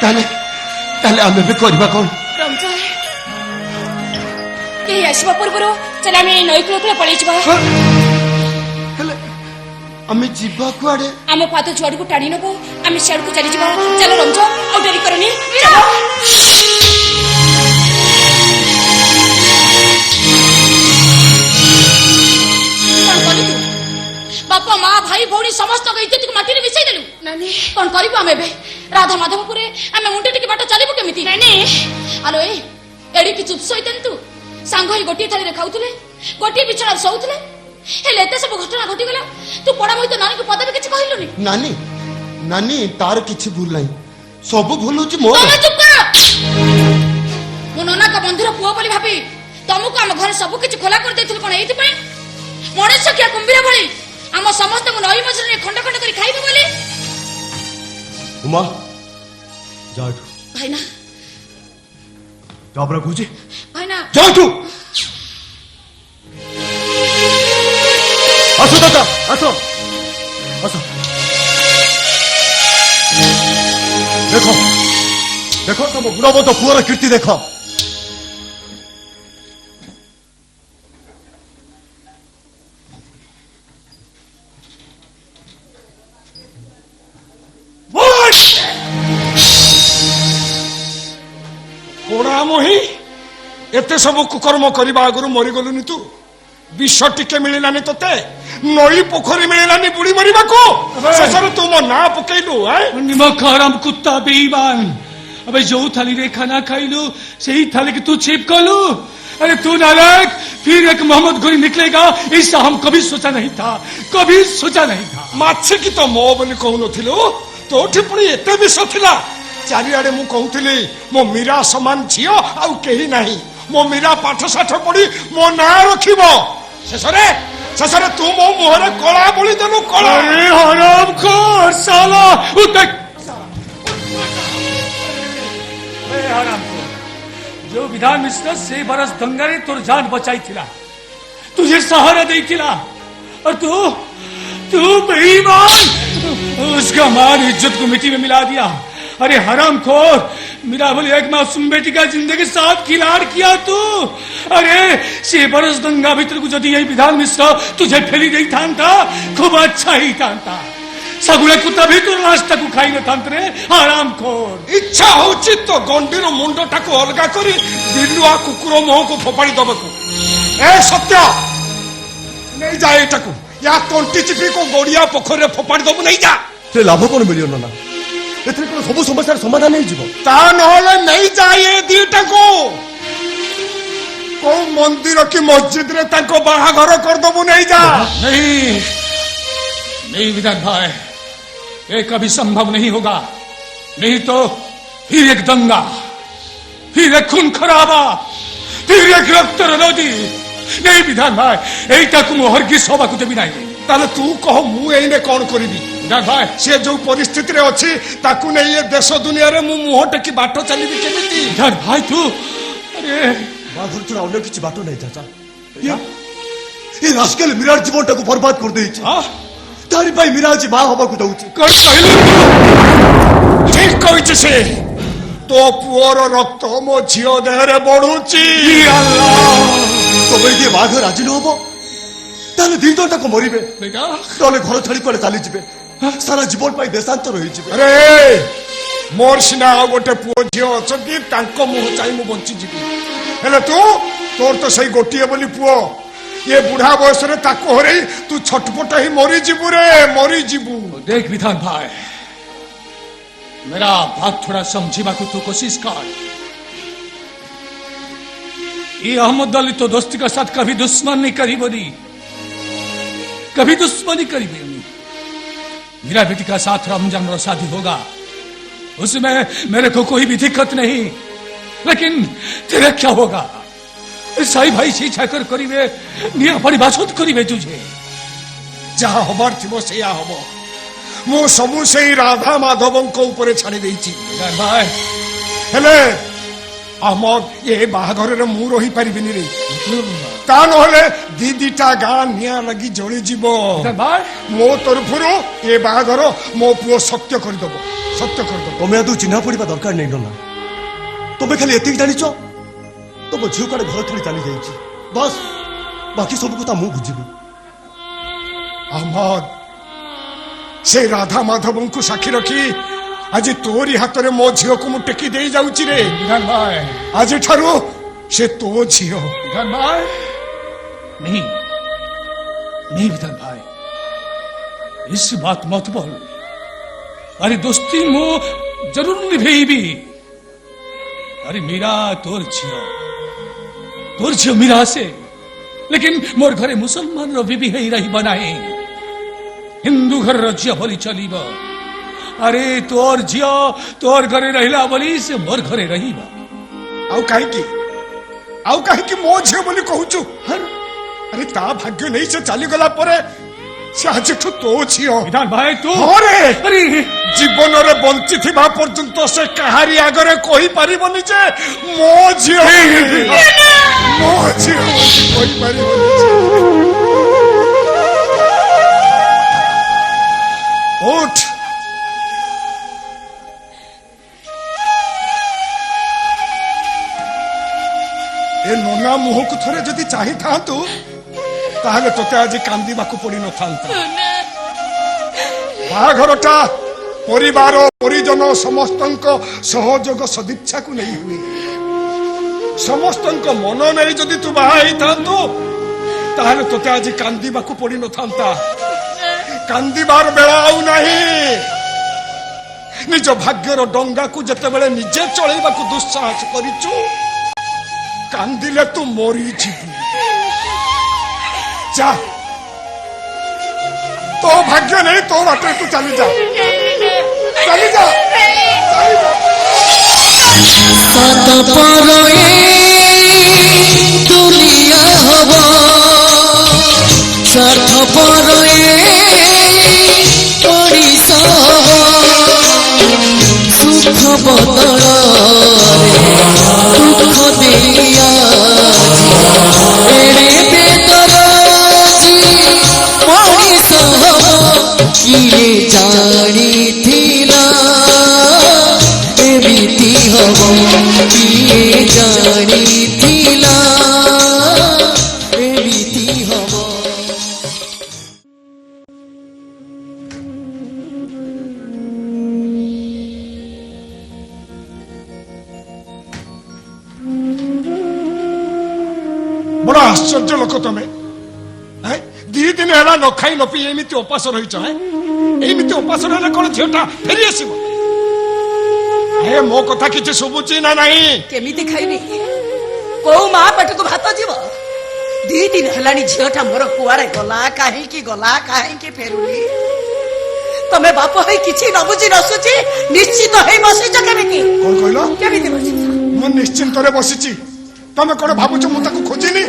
ताले ताले आमे भी करबा कोन रंजा के आसबा पूर्व चल आम नई कूल पड़े हेले आमे जीवा कुआडे आम पाद जुआड़ को टाणी नबो आम सियाड़ को चली जावा चलो रंजा और डेरी करनी चलो बापा माँ भाई भौणी समस्त इज्जत को माटी मिसाई देलु नानी कौन करिबो आमे बे राधा माधवपुर आमे मुंडे टिके बाट चलिबो केमिति नानी आलो एडी की चुप सहितन तू सांग होई गोटी थाली रे खाउतले गोटी बिछड़ा सोउतले हेले एते सब घटना घटी गेला तू पड़ा मोई तो नानी को पदबे किछ कहिलुनी नानी नानी तार किछ भूल नाही सब भूल होची मोर तमे चुप कर मो नना का बंधुर पुओ बोली भाबी तुमको हम घर सब किछ खोला कर देथिल कोन एथि पय मनुष्य क्या कुंभीर भली आम समस्त नई मजरे खंड खंड कर खाइबे बोली उमा जाओ भाईना जाबरा गुजी भाईना जाओ तू आसो दादा आसो आसो देखो देखो तुम गुणवंत पुअर कीर्ति देखो मोही एते सब कुकर्म करबा आगु मरीगलुनि तू विष टिके मिलानी तोते नई पोखरी मिलानी बुड़ी मरवा को शेषर तू मो ना पकेलु निमक हराम कुत्ता बेईमान अबे जो थाली रे खाना खाइलु सही थाली की तू छिप कलू अरे तू नालायक फिर एक मोहम्मद गोरी निकलेगा ऐसा हम कभी सोचा नहीं था माछी की तो मो बोली कहू नथिलु तोठी पुणी एते विष थिला चारिआडे मु कहूली मो मीरा समान झियो आउ केही नाही मो मीरा पाठ साठ पड़ी मो ना रखिबो शेषरे शेषरे तू मो मुहरे कला बोली देलु कला अरे हराम खोर साला उठक हराम खोर जो विधान मिश्र से बरस दंगारे तोर जान बचाई थिला तुझे सहारा दे थिला और तू बेईमान उसका मान इज्जत को मिट्टी में मिला दिया अरे हराम खोर मेरा बोली एक मासूम बेटी का जिंदगी साथ खिलाड़ किया तू अरे से बरस गंगा भीतर को जदि यही विधान मिश्र तुझे फेरी नहीं था खूब अच्छा ही था सगुले कुत्ता भी तू रास्ता को खाई न रे हराम खोर इच्छा होची तो गंडीर मुंडटा को अलगा करी बिलुआ कुकुर मोह को फोपाड़ी दबकू ए सत्य नहीं जा एटाकू या तंटी चिपी को गोड़िया पोखरे फोपाड़ी दबू नहीं जा से लाभ कौन मिलियो ना एथरे कोन सब समस्या समाधान नहीं जीवो ता नहले नहीं जाए दीटा को मंदिर की मस्जिद रे ताको बाहाघर कर दबू नहीं जा नहीं विधान भाई ये कभी संभव नहीं होगा नहीं तो फिर एक दंगा फिर एक खून खराबा फिर एक रक्त नदी नहीं विधान भाई एटा को मोहर की शोभा को देबी नहीं ताले तू कह मु एने कौन करिबी भाई से जो परिस्थिति रे अछि ताकू नहीं ये देश दुनिया रे मु मुह टेकी बाटो चलीबी केमिति भाई तू अरे बाघर चुरा अन्य किछि बाटो नहीं चाचा ये रास्कल मीरा जीवनटा को बर्बाद कर देछि तारी भाई मीरा जी मां होबा को दउछि कर कहलु ठीक कहिछ से तो पुअर रक्त मो झियो देह रे बढुछि अल्लाह तो ये बाघ राजी न होबो ताले दिन तो को मरिबे ताले घर छाड़ी कोले चली जिबे सारा जीवन पाई देशांतर होई जिबे अरे मोर सिना गोटे पुओ झियो अछकी तांको मुह चाहि मु बंची जिबी हेले तू तोर तो सही गोटिए बोली पुओ ये बुढ़ा बयस रे ताको हरे तू छटपट ही मरी जिबू रे मरी जिबू देख विधान भाई मेरा बात थोड़ा समझीबा को तू कोशिश कर ये अहमद अली तो दोस्ती के साथ कभी दुश्मनी करी बोली कभी दुश्मनी करी भी मेरा बेटी का साथ रमजान और शादी होगा उसमें मेरे को कोई भी दिक्कत नहीं लेकिन तेरा क्या होगा साई भाई से छाकर करिवे निया परिभाषित करिवे तुझे जहाँ हबार थिबो सेया हबो मो सबु सेई राधा माधवंक ऊपर छाड़ी देइछि भाई हेले ଆମ ଏ ବାହାଘରରେ ମୁଁ ରହିପାରିବିନି ରେ ତା ନହେଲେ ଦି ଦିଟା ଗାଁ ନିଆଁ ଲାଗି ଜଳିଯିବ ବିଧାନ ଭାଇ ମୋ ତରଫରୁ ଏ ବାହାଘର ମୋ ପୁଅ ସତ୍ୟ କରିଦବ ସତ୍ୟ କରିଦବ ତମେ ଆଦৌ ଚିହ୍ନା ପଡିବା ଦରକାର ନାହିଁ ନନା ତମେ ଖାଲି ଏତିକି ଜାଣିଛ ତମ ଝିଅ କାଳେ ଘର ଛାଡି ଚାଲି ଯାଇଛି ବାସ୍ ବାକି ସବୁ କଥା ମୁଁ ବୁଝିବି ଅହମ୍ମଦ ସେ ରାଧା ମାଧବଙ୍କୁ ସାକ୍ଷୀ ରଖି ଆଜି ତୋରି ହାତରେ ମୋ ଝିଅକୁ ମୁଁ ଟେକି ଦେଇ ଯାଉଛି ରେ विधान भाई ଆଜିଠାରୁ ସେ ତୋ ଝିଅ विधान भाई नहीं नहीं विधान भाई इस बात मत बोल अरे दोस्ती मो जरूर निभेबी अरे मीरा तोर झियो मीरा से लेकिन मोर घरे मुसलमान रो बीबी है रही बनाए हिंदू घर झियो बोली चलीब अरे तोर झियो तोर घरे रहिला बोली से मोर घरे रहीबा ଆଉ କାହିଁକି ମୋ ଝିଅ ବୋଲି କହୁଛୁ ଆରେ ତା ଭାଗ୍ୟ ନେଇ ସେ ଚାଲିଗଲା ପରେ ସେ ଆଜିଠୁ ତୋ ଝିଅ विधान भाई तू ହଁ ରେ अरे ଜୀବନରେ ବଞ୍ଚିଥିବା ପର୍ଯ୍ୟନ୍ତ ସେ କାହାରି ଆଗରେ କହିପାରିବନି ଯେ ମୋ ଝିଅ ବୋଲି। ମୋ ଝିଅ ବୋଲି କହିପାରିବନି ଉଠ ଏ ନନା ମୁହଁକୁ ଥରେ ଯଦି ଚାହିଁଥାନ୍ତୁ ତାହେଲେ ତୋତେ ଆଜି କାନ୍ଦିବାକୁ ପଡିନଥାନ୍ତା ବାହାଘରଟା ପରିବାର ପରିଜନ ସମସ୍ତଙ୍କ ସହଯୋଗ ସଦିଚ୍ଛାକୁ ନେଇ ହୁଏ ସମସ୍ତଙ୍କ ମନ ନେଇ ଯଦି ତୁ ବାହା ହେଇଥାନ୍ତୁ ତାହେଲେ ତୋତେ ଆଜି କାନ୍ଦିବାକୁ ପଡିନଥାନ୍ତା କାନ୍ଦିବାର ବେଳା ଆଉ ନାହିଁ ନିଜ ଭାଗ୍ୟର ଡଙ୍ଗାକୁ ଯେତେବେଳେ ନିଜେ ଚଳେଇବାକୁ ଦୁଃସାହସ କରିଛୁ କାନ୍ଦିଲେ ତୁ ମରିଯିବୁ ଯା ତୋ ଭାଗ୍ୟ ନେଇ ତୋ ବାଟରେ ତୁ ଚାଲିଯା ଚାଲିଯା সাত পরয়ে দুনিয়া হব স্বার্থ পরয়ে ওড়িশা হব সুখ বদଳରେ দুঃখ দিয়া এড়ে বেদরাজি মଣିষ হব কিଏ ଜାଣିଥିଲା ଏମିତି ହବ କିଏ ଜାଣିଥିଲା ଏମିତି ହବ ବଡ ଆଶ୍ଚର୍ଯ୍ୟ ଲୋକ ତମେ ଦି ଦିନ ହେଲା ନ ଖାଇ ନ ପିଇ ଏମିତି ଉପାସ ରହିଛ ଏମିତି ଉପାସ ରହିଲେ କଣ ଝିଅଟା ଫେରି ଆସିବ ମୋ କଥା କିଛି ଶୁଭୁଛି ନା ନାହିଁ କେମିତି ଖାଇବି କୋଉ ମା ପେଟକୁ ଭାତ ଯିବ ଦି ଦିନ ହେଲାଣି ଝିଅଟା ମୋର କୁଆଡେ କାହିଁକି ଫେରୁନି ତମେ ବାପ ହେଇ କିଛି ନ ବୁଝି ନସୁଛି ନିଶ୍ଚିତ ହେଇ ବସିଛ କେମିତି କଣ କହିଲ କେମିତି ବସିଛ ମୁଁ ନିଶ୍ଚିନ୍ତରେ ବସିଛି ତମେ କଣ ଭାବୁଛ ମୁଁ ତାକୁ ଖୋଜିନି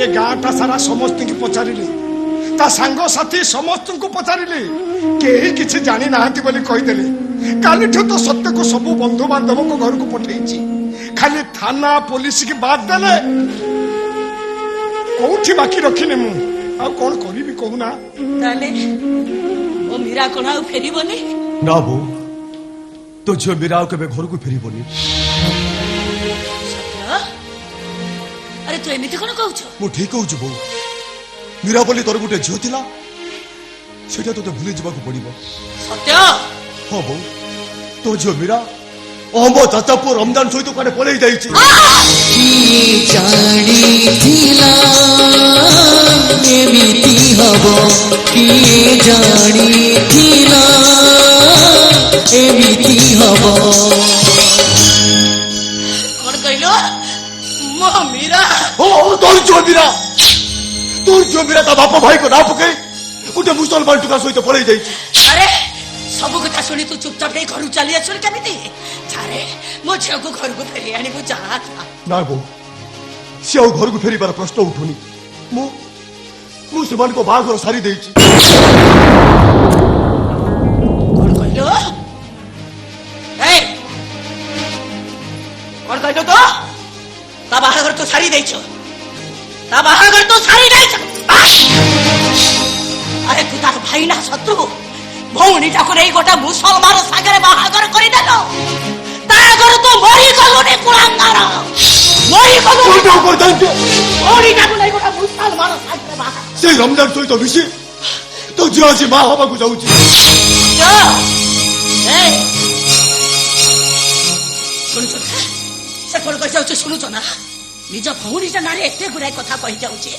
ଏ ଗାଁଟା ସାରା ସମସ୍ତଙ୍କୁ ପଚାରିଲି ତା ସାଙ୍ଗସାଥି ସମସ୍ତଙ୍କୁ ପଚାରିଲି କେହି କିଛି ଜାଣିନାହାନ୍ତି ବୋଲି କହିଦେଲି କାଲିଠୁ ତ ସତ୍ୟକୁ ସବୁ ବନ୍ଧୁବାନ୍ଧବଙ୍କ ଘରକୁ ପଠେଇଛି ଖାଲି ଥାନା ପୋଲିସ କି ବାଦ ଦେଲେ କୋଉଠି ବାକି ରଖିନି ମୁଁ ଆଉ କଣ କରିବି କହୁନା ତାହେଲେ ମୋ ମୀରା କଣ ଆଉ ଫେରିବନି ନା ବୋଉ ତୋ ଝିଅ ମୀରା ଆଉ କେବେ ଘରକୁ ଫେରିବନି ସତ୍ୟ ଆରେ ତୁ ଏମିତି କଣ କହୁଛୁ ମୁଁ ଠିକ କହୁଛି ବୋଉ ମୀରା ବୋଲି ତୋର ଗୋଟେ ଝିଅ ଥିଲା ସେଟା ତୋତେ ଭୁଲି ଯିବାକୁ ପଡିବ ସତ୍ୟ ହଁ ବୋଉ ତୋ ଝିଅ ମୀରା ଅହମ୍ମ ଚାଚା ପୁଅ ରମଜାନ ସହିତ କୁଆଡେ ପଳେଇ ଯାଇଛି କିଏ ଜାଣିଥିଲା ଏମିତି ହବ କିଏ ଜାଣିଥିଲା ଏମିତି ହବ କଣ କହିଲ ମୋ ମୀରା ତୋର ଝିଅ ମୀରା ତା ବାପ ଭାଇକୁ ନା ପକେଇ ଗୋଟେ ମୁସଲମାନ ଟୁକା ସହିତ ପଳେଇ ଯାଇଛି ଆରେ ସବୁ କଥା ଶୁଣି ତୁ ଚୁପଚାପ ହେଇ ଘରକୁ ଚାଲି ଆସିଲୁ କେମିତି ଛାରେ ମୋ ଝିଅକୁ ଘରକୁ ଫେରି ଆଣିବୁ ଯାହା ନା ବୋଉ ସେ ଆଉ ଘରକୁ ଫେରିବାର ପ୍ରଶ୍ନ ଉଠୁନି ମୁଁ ସେମାନଙ୍କ ବାହାଘର ସାରି ଦେଇଛି କଣ କହିଲୁ कौन कहलो तो ता बाहागर तो सारी देइछ ता बाहागर तो सारी देइछ अरे तू तार भाई ना शत्रु भौणी टाको नहीं गोटा मुसलमान सागरे बाहागर करि देलो ता घर तो मरी गलो ने कुलांगार मरी गलो कोटा ऊपर दांते भौणी टाको नहीं गोटा मुसलमान सागरे बाहागर से रमजान सहित मिशी तो झिଅ ଆଜି ମା ହବାକୁ ଯାଉଛି से कौन कह जाऊँ शुणुच ना निज भौणी नारे एत गुड़ाए कथा कही जाऊे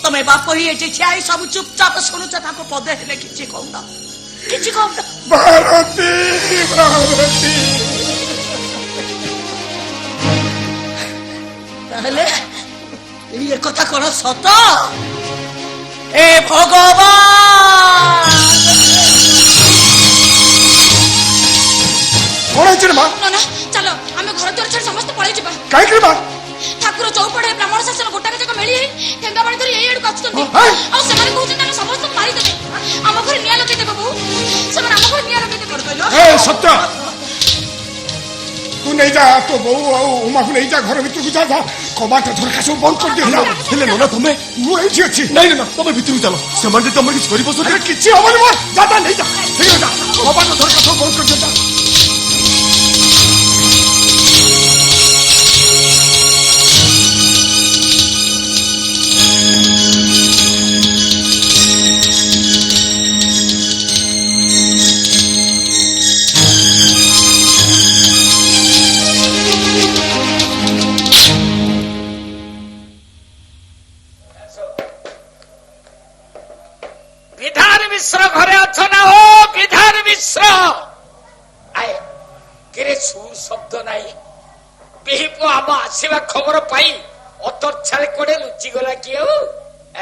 तमे बाप ही एटी ठिया सब चुपचाप शुणुच ताको पदे हेले किछि कहूना किछि कहूना ଭାରତୀ ଭାରତୀ ताहले ये कथा कौन सत ए भगवान କଣ ହେଇଛି ରେ ମା ନନା ଚାଲ ଆମେ ଘର ଦ୍ୱାର ଛାଡ଼ି ସମସ୍ତେ ପଳେଇ ଯିବା କାହିଁକି ମା ଠାକୁର ଚଉପଡ଼େ ବ୍ରାହ୍ମଣ ଶାସନ ଗୋଟାକ ଯାକ ମେଳି ହେଇ ଠେଙ୍ଗା ବାଣି ଧରି ଏଇ ଆଡକୁ ଆସୁଛନ୍ତି ଆଉ ସେମାନେ କହୁଛନ୍ତି ଆମେ ସମସ୍ତଙ୍କୁ ମାରିଦେବେ ଆମ ଘରେ ନିଆଁ ଲଗେଇଦେବେ ବୋଉ ସେମାନେ ଆମ ଘରେ ନିଆଁ ଲଗେଇଦେବେ ଏ ସତ୍ୟ ତୁ ନେଇଯା ତୋ ବୋଉ ଆଉ ଉମାକୁ ନେଇଯା ଘର ଭିତରକୁ ଯା ଯା କବାଟ ଝରକା ସବୁ ବନ୍ଦ କରିଦିଅ ହେଲେ ନନା ତମେ ମୁଁ ଏଇଠି ଅଛି ନାଇଁ ନା ତମେ ଭିତରକୁ ଚାଲ ସେମାନେ ଯଦି ତମର କିଛି କରିବସନ୍ତି ଆରେ କିଛି ହବନି ମୋର ଯା ଯା ନେଇଯା ଠିକ ଯା କବାଟ ଝରକା ସବୁ ବନ୍ଦ କରିଦିଅ ଯା विधान मिश्र घरे अछ ना हो विधान मिश्र आए किरे सुर शब्द नाही बिहिपो आम आसीबा खबर पाई अतर छाले कोडे लुचि गला कियो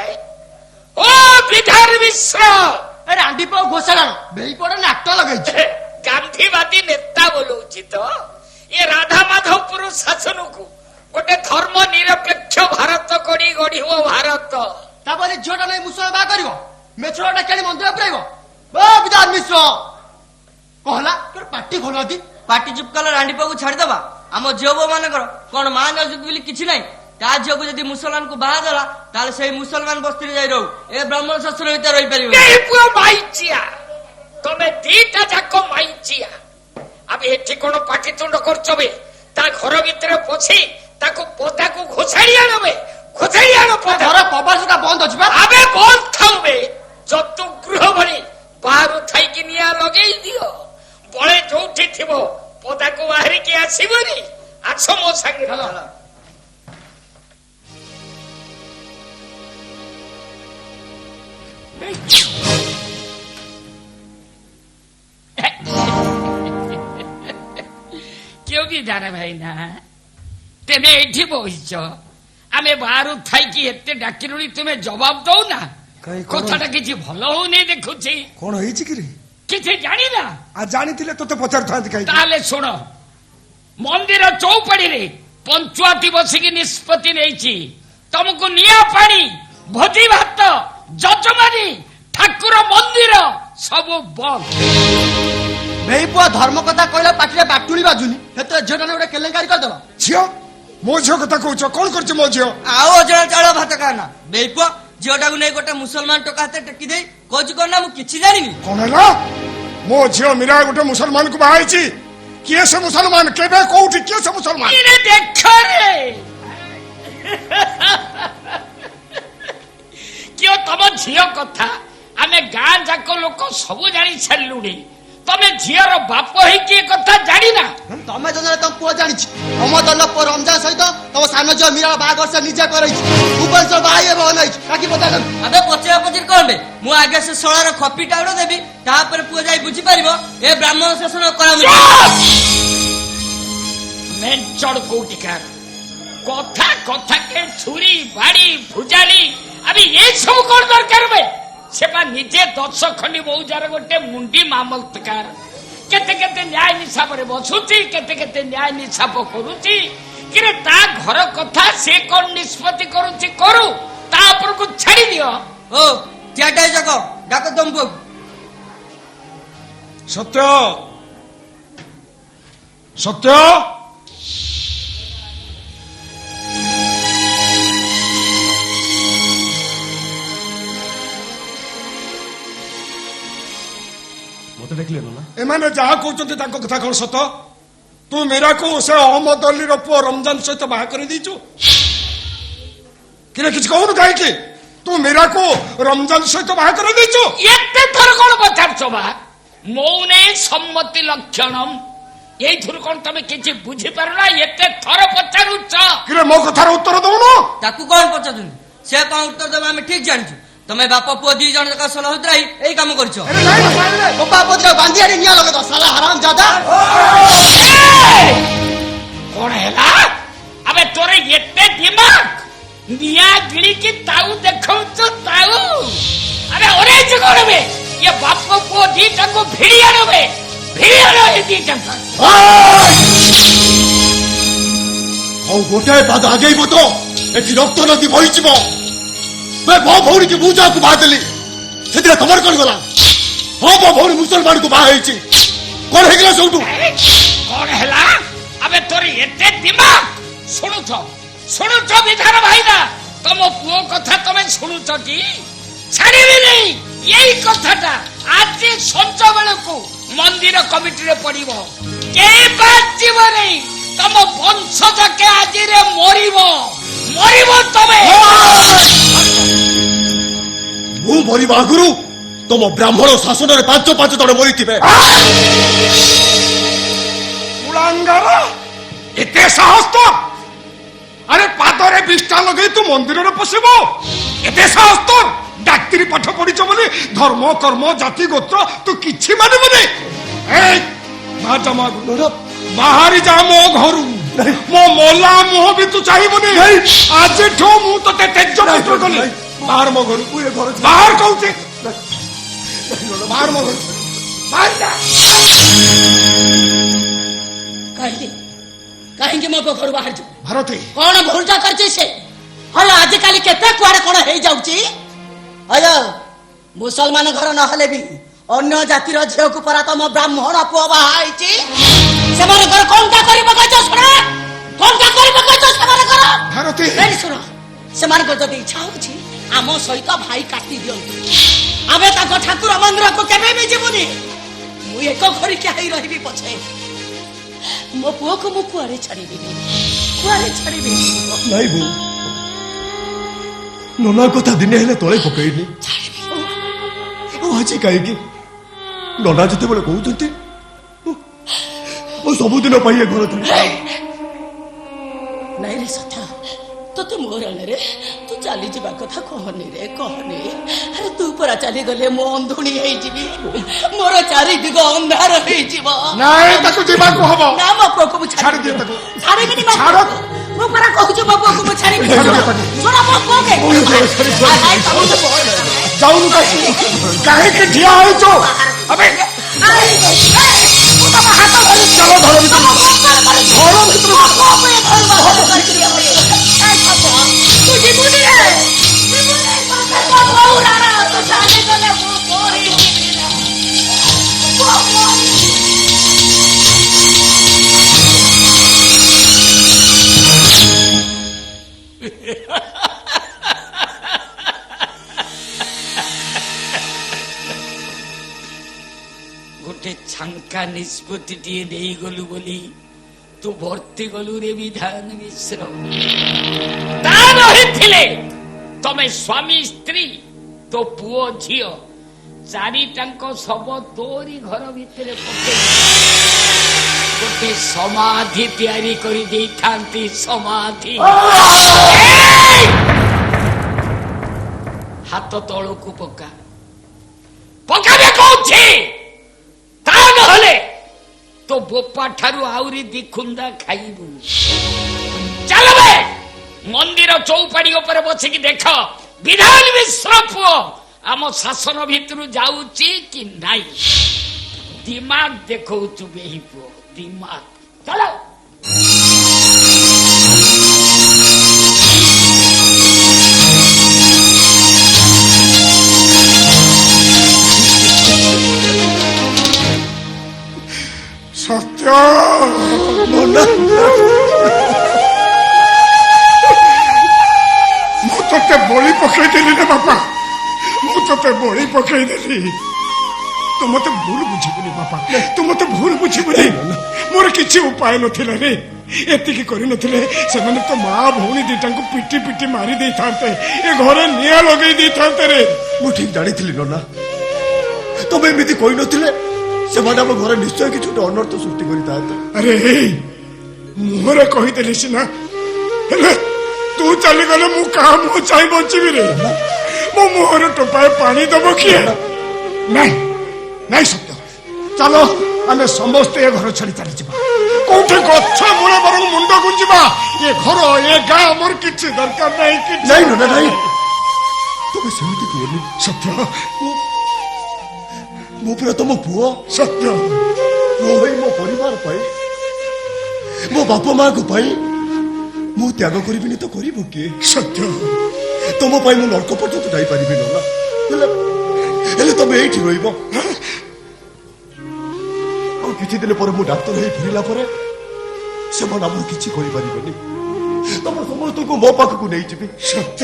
आए ओ विधान मिश्र ରାଣ୍ଡି ପାଉ ଘୋଷଣା ବେଇ ପଡ ନାଟ ଲଗେଇଛି गांधीवादी नेता बोलौछि तो ये राधा माधवपुर शासन को गोटे धर्म निरपेक्ष भारत गढ़ी गढ़िव भारत ତାପରେ ଝିଅଟା ନେଇ ମୁସଳ ବା କରିବ ମେଛଟା କେଣି ମନ୍ଦିର ପୁରାଇବ ଓ ବିଧାନ ମିଶ୍ର कहला तोर पार्टी खोलती पार्टी चुप कल रांडी पाकू छाड़ीदबा आम झील बो मान कौन मान बोली किसी ना ता झील को जब मुसलमान को बाहा देला ताले से मुसलमान बस्ती जाई रहू ए ब्राह्मण शास्त्र भीतर रही पारिबो माइचिया तमे दीटा जाक माइचिया अबे एठी कोन पाटितुंड करछबे ता घर भीतर पछी ताको पोता को घोछाड़ी आनबे घोछाड़ी आनो पोता घर कबासटा बंद अछि बा अबे बंद थाउबे जतु गृह भरी बाहर थाई कि निया लगेई दियो बळे जोठी थिबो पोता को बाहरी के आसीबनी आछो मो संगे क्यों भी जाना भाई ना तेने एठी बहिच आमे बाहर थाई कि एते डाकिरुनी तुमे जवाब दो ना कथाटा किछि भलो होनी देखुछि कौन ହେଇଛି କି रे किछि जानी ना आ ଜାଣିଥିଲେ ତତେ ପଚାରୁଥାନ୍ତି କାହିଁକି ताले सुनो मंदिर चौपड़ी रे पंचुआती बसिकी निष्पत्ति नेछि तुमको निया पानी भोजी भात जजमानी ठाकुर मंदिर सब बंद बेई पुआ धर्म कथा कहला पाटिरे बाटुली बाजुनी हेते झेटा ने गोटे केलेंकारी कर देला ଝିଅ ମୋ ଝିଅ କଥା କହୁଛ କଣ କରୁଛି ମୋ ଝିଅ आओ जण चाल भात खाना बेपुआ झीलटा को नहीं गोटे मुसलमान टोका हाथ टेकी दे कहू कौन ना मुझे जानी କଣ ହେଲା ମୋ ଝିଅ ମୀରା ଗୋଟେ ମୁସଲମାନ କୁ ବାହା ହେଇଛି କିଏ ସେ ମୁସଲମାନ କେବେ କୋଉଠି କିଏ ସେ ମୁସଲମାନ इरे देख रे क्यों तम झील कथा आमे गाँ जाक लोक सब जानी छाड़लुणी तमे झीर बाप ही किए कथा जानी ना तमे जने तम पुआ जानिछि हम दल पर रमजान सहित तम सान जो मीरा बागर से निजे करैछि ऊपर से बाई हे बनैछि काकी पता कर अबे पचरा पचर कौन बे मु आगे से सोलार खपी टाउन देवी तापर पुआ जाई बुझी पारिबो ए ब्राह्मण शासन करा मेंचड़ कोटिकार कथा कथा के छुरी बाड़ी भुजाली अभी ये सब कौन दरकार बे सेपा निजे 10 खंडी बहुजार गोटे मुंडी मामलतकार केते केते न्याय निसाब रे बसुची केते केते न्याय निसाब करूची किरे ता घर कथा से कोन निष्पत्ति करूची करू ता ऊपर को छाड़ी दियो ओ त्याटा जको डाको दमपो ସତ୍ୟ ସତ୍ୟ एमाने जहा कहते कथा कौन सत तू मीरा को से अहमद अली पुओ रमजान सहित बाहा कर दीचु कि किसी कहून कहीं तू मीरा को रमजान सहित बाहा कर दीचु एते थर कौन पचारछ बा मौने सम्मति लक्षणम यही थर कौन तमे किछि बुझी पारना एते थर पचारुछ कि मो कथार उत्तर दउनो ताकू कौन पचारुछ से कौन उत्तर देबा हमें ठीक जानिछु तमे बाप पुओ दी जण का सलह रही एई काम करछ बापा पुत्र बांधी आड़ी निया लगे तो साला हराम ज्यादा कौन हैला अबे तोरे एते दिमाग निया गिरी की ताऊ देखौ तो ताऊ अबे ओरे जगोड़ में ये बाप को दी तको भिड़िया रे ये दी तक ଆଉ ଗୋଟାଏ ପାଦ ଆଗେଇବ ତ ଏଠି ରକ୍ତ ନଦୀ ବହିଯିବ ମୋ ଭଉଣୀ କି ମୁଁ ଯାହାକୁ ବାହା ଦେଲି ସେଥିରେ ତମର କଣ ଗଲା ହଁ ମୋ ଭଉଣୀ ମୁସଲମାନକୁ ବାହା ହେଇଛି କଣ ହେଇଗଲା ସବୁଠୁ कौन हैला अबे तोरे एते दिमाग सुनुछ विधान भाईना तुम पुओ कथा तमे सुनुछ की छाड़ीबी नहीं यही कथाटा आज संज बेलू मंदिर कमिटी रे पड़िबो के बात जीव नहीं तुम वंश जाके आज रे मरिबो तमे ମୁଁ ମରିବା ଆଗରୁ ତମ ବ୍ରାହ୍ମଣ ଶାସନରେ ପାଞ୍ଚ ଜଣ ମରିଥିବେ कुलांगार एते साहस तो अरे पादरे बिष्टा लगे तू मंदिर में पशिब एते साहस तो डाक्तरी पाठ पढ़िछ बोली धर्म कर्म जाति गोत्र तू किछि मानिबनी ए बाहरी जा मो घर मो मोला मुह भी तू चाहिबनी आज ठो मु तो ते तेज पुत्र गली बाहर मो घर बाहर कहूचे बाहर मो घर बाहर जा कहीं मो घर बाहर जो भारती कौन भूलटा करछि से हय आजिकाली केते कुआरे कोन हे जाउची हय मुसलमान घर न हले भी अन्य जातिर झियो को परा तम ब्राह्मण पुओ बाहा आइची से माने घर कोनटा करिब कहछ सुना कोनटा करिब कहछ से माने घर भारती ए सुनो से माने को जदी इच्छा होची आम सहित भाई काटी दियंतु आबे ता ठाकुर मंदिर को केबे भी जीवनी मु एक घरी के हई रहिबी पछे मो पुओ को मु कुआरे छाड़ीबी ନାଇଁ ବୋଉ ନନା କଥା ଦିନେ ହେଲେ ତଳେ ପକେଇନି ଆଉ ଆଜି କାହିଁକି ନନା ଯେତେବେଳେ କହୁଛନ୍ତି ମୁଁ ସବୁଦିନ ପାଇଁ ଏ ଘର ଥିଲି ନାଇଁ ରେ ସଥା ତତେ ମୋର ରେ ତୁ ଚାଲି ଯିବା କଥା କହନି ରେ କହନି ଆରେ ତୁ ପରା ଚାଲି ଗଲେ ମୁଁ ଅନ୍ଧୁଣି ହେଇଯିବି ମୋର ଚାରି ଦିଗ ଅନ୍ଧାର ହେଇଯିବ ନାଇଁ ତାକୁ ଯିବାକୁ ହବ ନା ମୋ ପୁଅକୁ ମୁଁ ଛାଡ଼ି ଦିଅ ତାକୁ ଛାଡ଼ିବିନି ଛାଡ଼ ମୁଁ ପରା କହୁଛି ମୋ ପୁଅକୁ ମୁଁ ଛାଡ଼ିବି ଶୁଣ ମୋ ପୁଅକେ ଯାଉନୁ କାହିଁକି ଠିଆ ହେଇଛୁ ଅବେ ମୁଁ ତମ ହାତ ଧରି ଚାଲ ଘର ଭିତରୁ ତୁ ଯିବୁନି ରେ ତୁ ଚାଲି ଗଲେ ମୁଁ ମରିଯିବି ରେ गोटे छांका निष्पत्ति नहीं गलु बोली तू भर्ती गलु रे विधान मिश्र तमे स्वामी स्त्री तो पुओ झियो चारिटांक सब तोरी घर भितर गोटे समाधि तैयारी करी देई थांती समाधि हाथ तलू पका पकाबे कहूछि ता नहले तो बोपा ठारू आउरी दिखुंदा खाइबू चल बे मंदिर चौपाड़ी ऊपर बसिकी देख विधान मिश्र पुओ आम शासन भितर जाऊची कि नाई दिमाग देखौचु बेही पुओ दिमाग चलो सत्य ମୁଁ ତତେ ବଳି ପକେଇଦେଲି ରେ ବାପା ମୁଁ ତତେ ବଳି ପକେଇଦେଲି ତୁ ମତେ ଭୁଲ ବୁଝିବୁନି ବାପା, ତୁ ମତେ ଭୁଲ ବୁଝିବୁନି। ମୋର କିଛି ଉପାୟ ନଥିଲା ରେ, ଏତିକି କରିନଥିଲେ ସେମାନେ ତ ମା ଭଉଣୀ ଦିଟାଙ୍କୁ ପିଟି ପିଟି ମାରି ଦେଇଥାନ୍ତେ, ଏ ଘରେ ନିଆଁ ଲଗେଇ ଦେଇଥାନ୍ତେ ରେ। ମୁଁ ଠିକ ଜାଣିଥିଲି ନନା, ତମେ ଏମିତି କହିନଥିଲେ ସେମାନେ ଆମ ଘରେ ନିଶ୍ଚୟ କିଛି ଗୋଟେ ଅନର୍ଥ ସୃଷ୍ଟି କରିଥାନ୍ତେ। ଆରେ ହେଇ ମୁହଁରେ କହିଦେଲି ସିନା, ହେଲେ ତୁ ଚାଲିଗଲେ ମୁଁ କାହା ମୁହଁ ଚାହିଁ ବଞ୍ଚିବି ରେ? ମୋ ମୁହଁରେ ଟୋପାଏ ପାଣି ଦବ କିଏ? ନାଇଁ ନାଇଁ ସତ୍ୟ, ଚାଲ ଆମେ ସମସ୍ତେ ଏ ଘର ଛାଡି ଚାଲିଯିବା, କୋଉଠି ଗଛ ମୂଳେ ବରଂ ମୁଣ୍ଡ ଗୁଞ୍ଜିବା। ଏ ଘର ଏ ଗାଁ ମୋର କିଛି ଦରକାର ନାହିଁ। କିଛି ନାଇଁ ନନା ନାଇଁ, ତମେ ସେମିତି କୁହନି। ସତ୍ୟ, ମୁଁ ପୁରା ତମ ପୁଅ, ସତ୍ୟ, ପୁଅ ହୋଇ ମୋ ପରିବାର ପାଇଁ, ମୋ ବାପା ମାଙ୍କ ପାଇଁ ମୁଁ ତ୍ୟାଗ କରିବିନି ତ କରିବ କିଏ? ସତ୍ୟ, ତମ ପାଇଁ ମୁଁ ନର୍କ ପର୍ଯ୍ୟନ୍ତ ଯାଇପାରିବି ନନା, ହେଲେ ତମେ ଏଇଠି ରହିବ। ଆଉ କିଛି ଦିନ ପରେ ମୁଁ ଡାକ୍ତର ହେଇ ଫେରିଲା ପରେ ସେମାନେ ଆମର କିଛି କରିପାରିବେନି, ତମ ସମସ୍ତଙ୍କୁ ମୋ ପାଖକୁ ନେଇଯିବି। ସତ୍ୟ,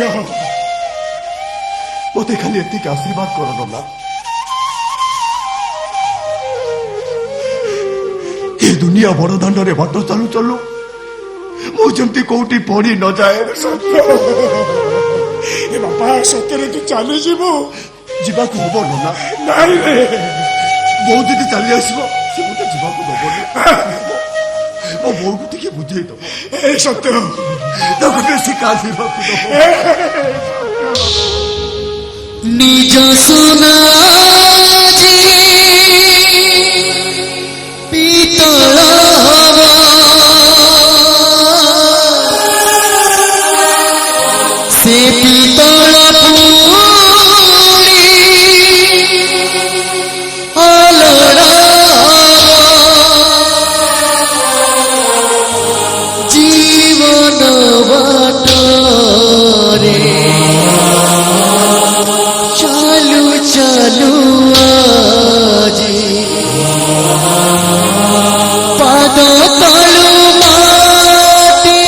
ମତେ ଖାଲି ଏତିକି ଆଶୀର୍ବାଦ କର ନନା। ଏ ଦୁନିଆ ବଡ ଦାଣ୍ଡରେ ବାଟ ଚାଲୁ ଚାଲୁ ମୁଁ ଯେମିତି କୋଉଠି ପଡି ନ ଯାଏ। ଏ ବାପା, ସତରେ ତୁ ଚାଲିଯିବୁ? ଯିବାକୁ ହବ ନନା। ନାଇଁ ରେ, ବୋଉ ଯଦି ଚାଲି ଆସିବ ସେ ମତେ ଯିବାକୁ ଦବନି। ମୋ ବୋଉକୁ ଟିକେ ବୁଝେଇ ଦବ, ଏ ସତ୍ୟ, ତାକୁ ବେଶୀ କାନ୍ଦିବାକୁ ଦବ। নিজ সোনা যে পিতল হব, সে পিতল পুড়ি অলড় জীবন বাটরে চালু চালু আজি পাদ তলু মাটি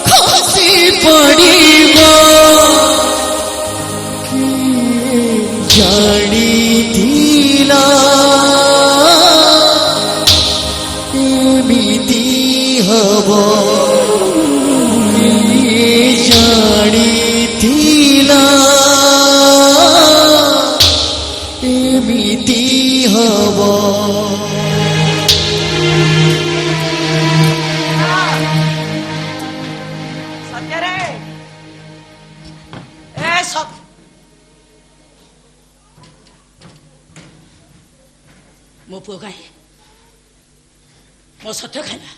খসি পড়িব, জানিথিলা এমিতি হব, জানিথিলা এমিতি হব। ସତ୍ୟରେ ଏ ସତ୍ୟ, ମୋ ପୁଅ କାହିଁ, ମୋ ସତ୍ୟ ଖାଇଲା?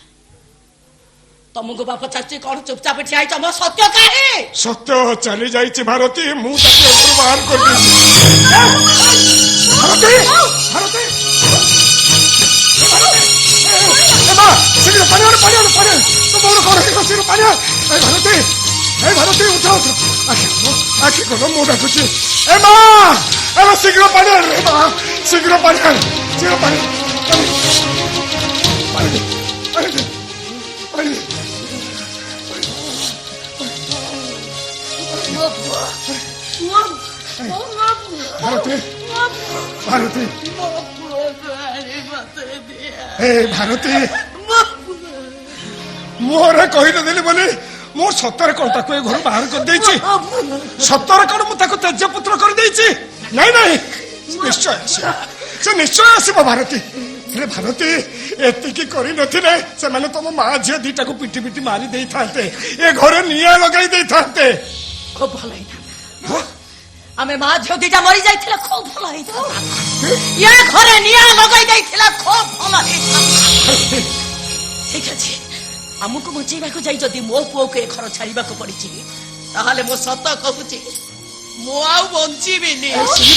ତମକୁ ବାପ ଚାଚି କଣ ଚୁପଚାପ ଠିଆ ହେଇଛ? ମୋ ସତ୍ୟ କାହିଁ? ସତ୍ୟ ଚାଲି ଯାଇଛି ଭାରତୀ, ମୁଁ ତାକୁ ଏପରୁ ବାହାର କରିଦେଇଛି। ଭାରତୀ, ଭାରତୀ, ଶୀଘ୍ର ପାଣି ଆଣ, ପାଣି ଆଣ, ପାଣି ଆଣ। ତୋ ବୋଉର କଣ ହେଇଗଲା? ଶୀଘ୍ର ପାଣି ଆଣ। ଏ ଭାରତୀ, ଏ ଭାରତୀ, ଉଠ ଉଠ, ଆଖି କର, ମୁଁ ଡାକୁଛି। ଏ ମା, ଏ ମା, ଶୀଘ୍ର ପାଣି ଆଣ ରେ ମା, ଶୀଘ୍ର ପାଣି ଆଣ, ଶୀଘ୍ର ପାଣି, ପାଣି, ପାଣି, ପାଣି, ପାଣି। ଭାରତୀ, ଭାରତୀ, ଏ ଭାରତୀ, ମୁହଁରେ କହିଦେଲି ବୋଲି ମୁଁ ସତରେ କଣ ତାକୁ ଏ ଘରୁ ବାହାର କରିଦେଇଛି? ସତରେ କଣ ମୁଁ ତାକୁ ତେଜପୁତ୍ର କରିଦେଇଛି? ନାଇଁ ନାଇଁ, ନିଶ୍ଚୟ ଆସିବ, ସେ ନିଶ୍ଚୟ ଆସିବ ଭାରତୀ। ହେଲେ ଭାରତୀ, ଏତିକି କରିନଥିଲେ ସେମାନେ ତମ ମା ଝିଅ ଦିଟାକୁ ପିଟି ପିଟି ମାରି ଦେଇଥାନ୍ତେ, ଏ ଘରେ ନିଆଁ ଲଗାଇ ଦେଇଥାନ୍ତେ। খুব ভাল হইতান্তা। আমি মা ঝিও দিটা মরি যাইছিল, খুব ভাল হইতান্তা। ইয়া ঘরে নিয়া লগাই যাইছিল, খুব ভাল হইতান্তা। ঠিক আছে, আমুক বঞ্চাইবাকু যাই যদি মো পুଅକୁ ଏ ଘର ଛାଡ଼ିବାକୁ ପଡ଼ିଛି, ତାହେଲେ ମୁଁ ସତ କହୁଛି ମୁଁ ଆଉ ବଞ୍ଚିବିନି,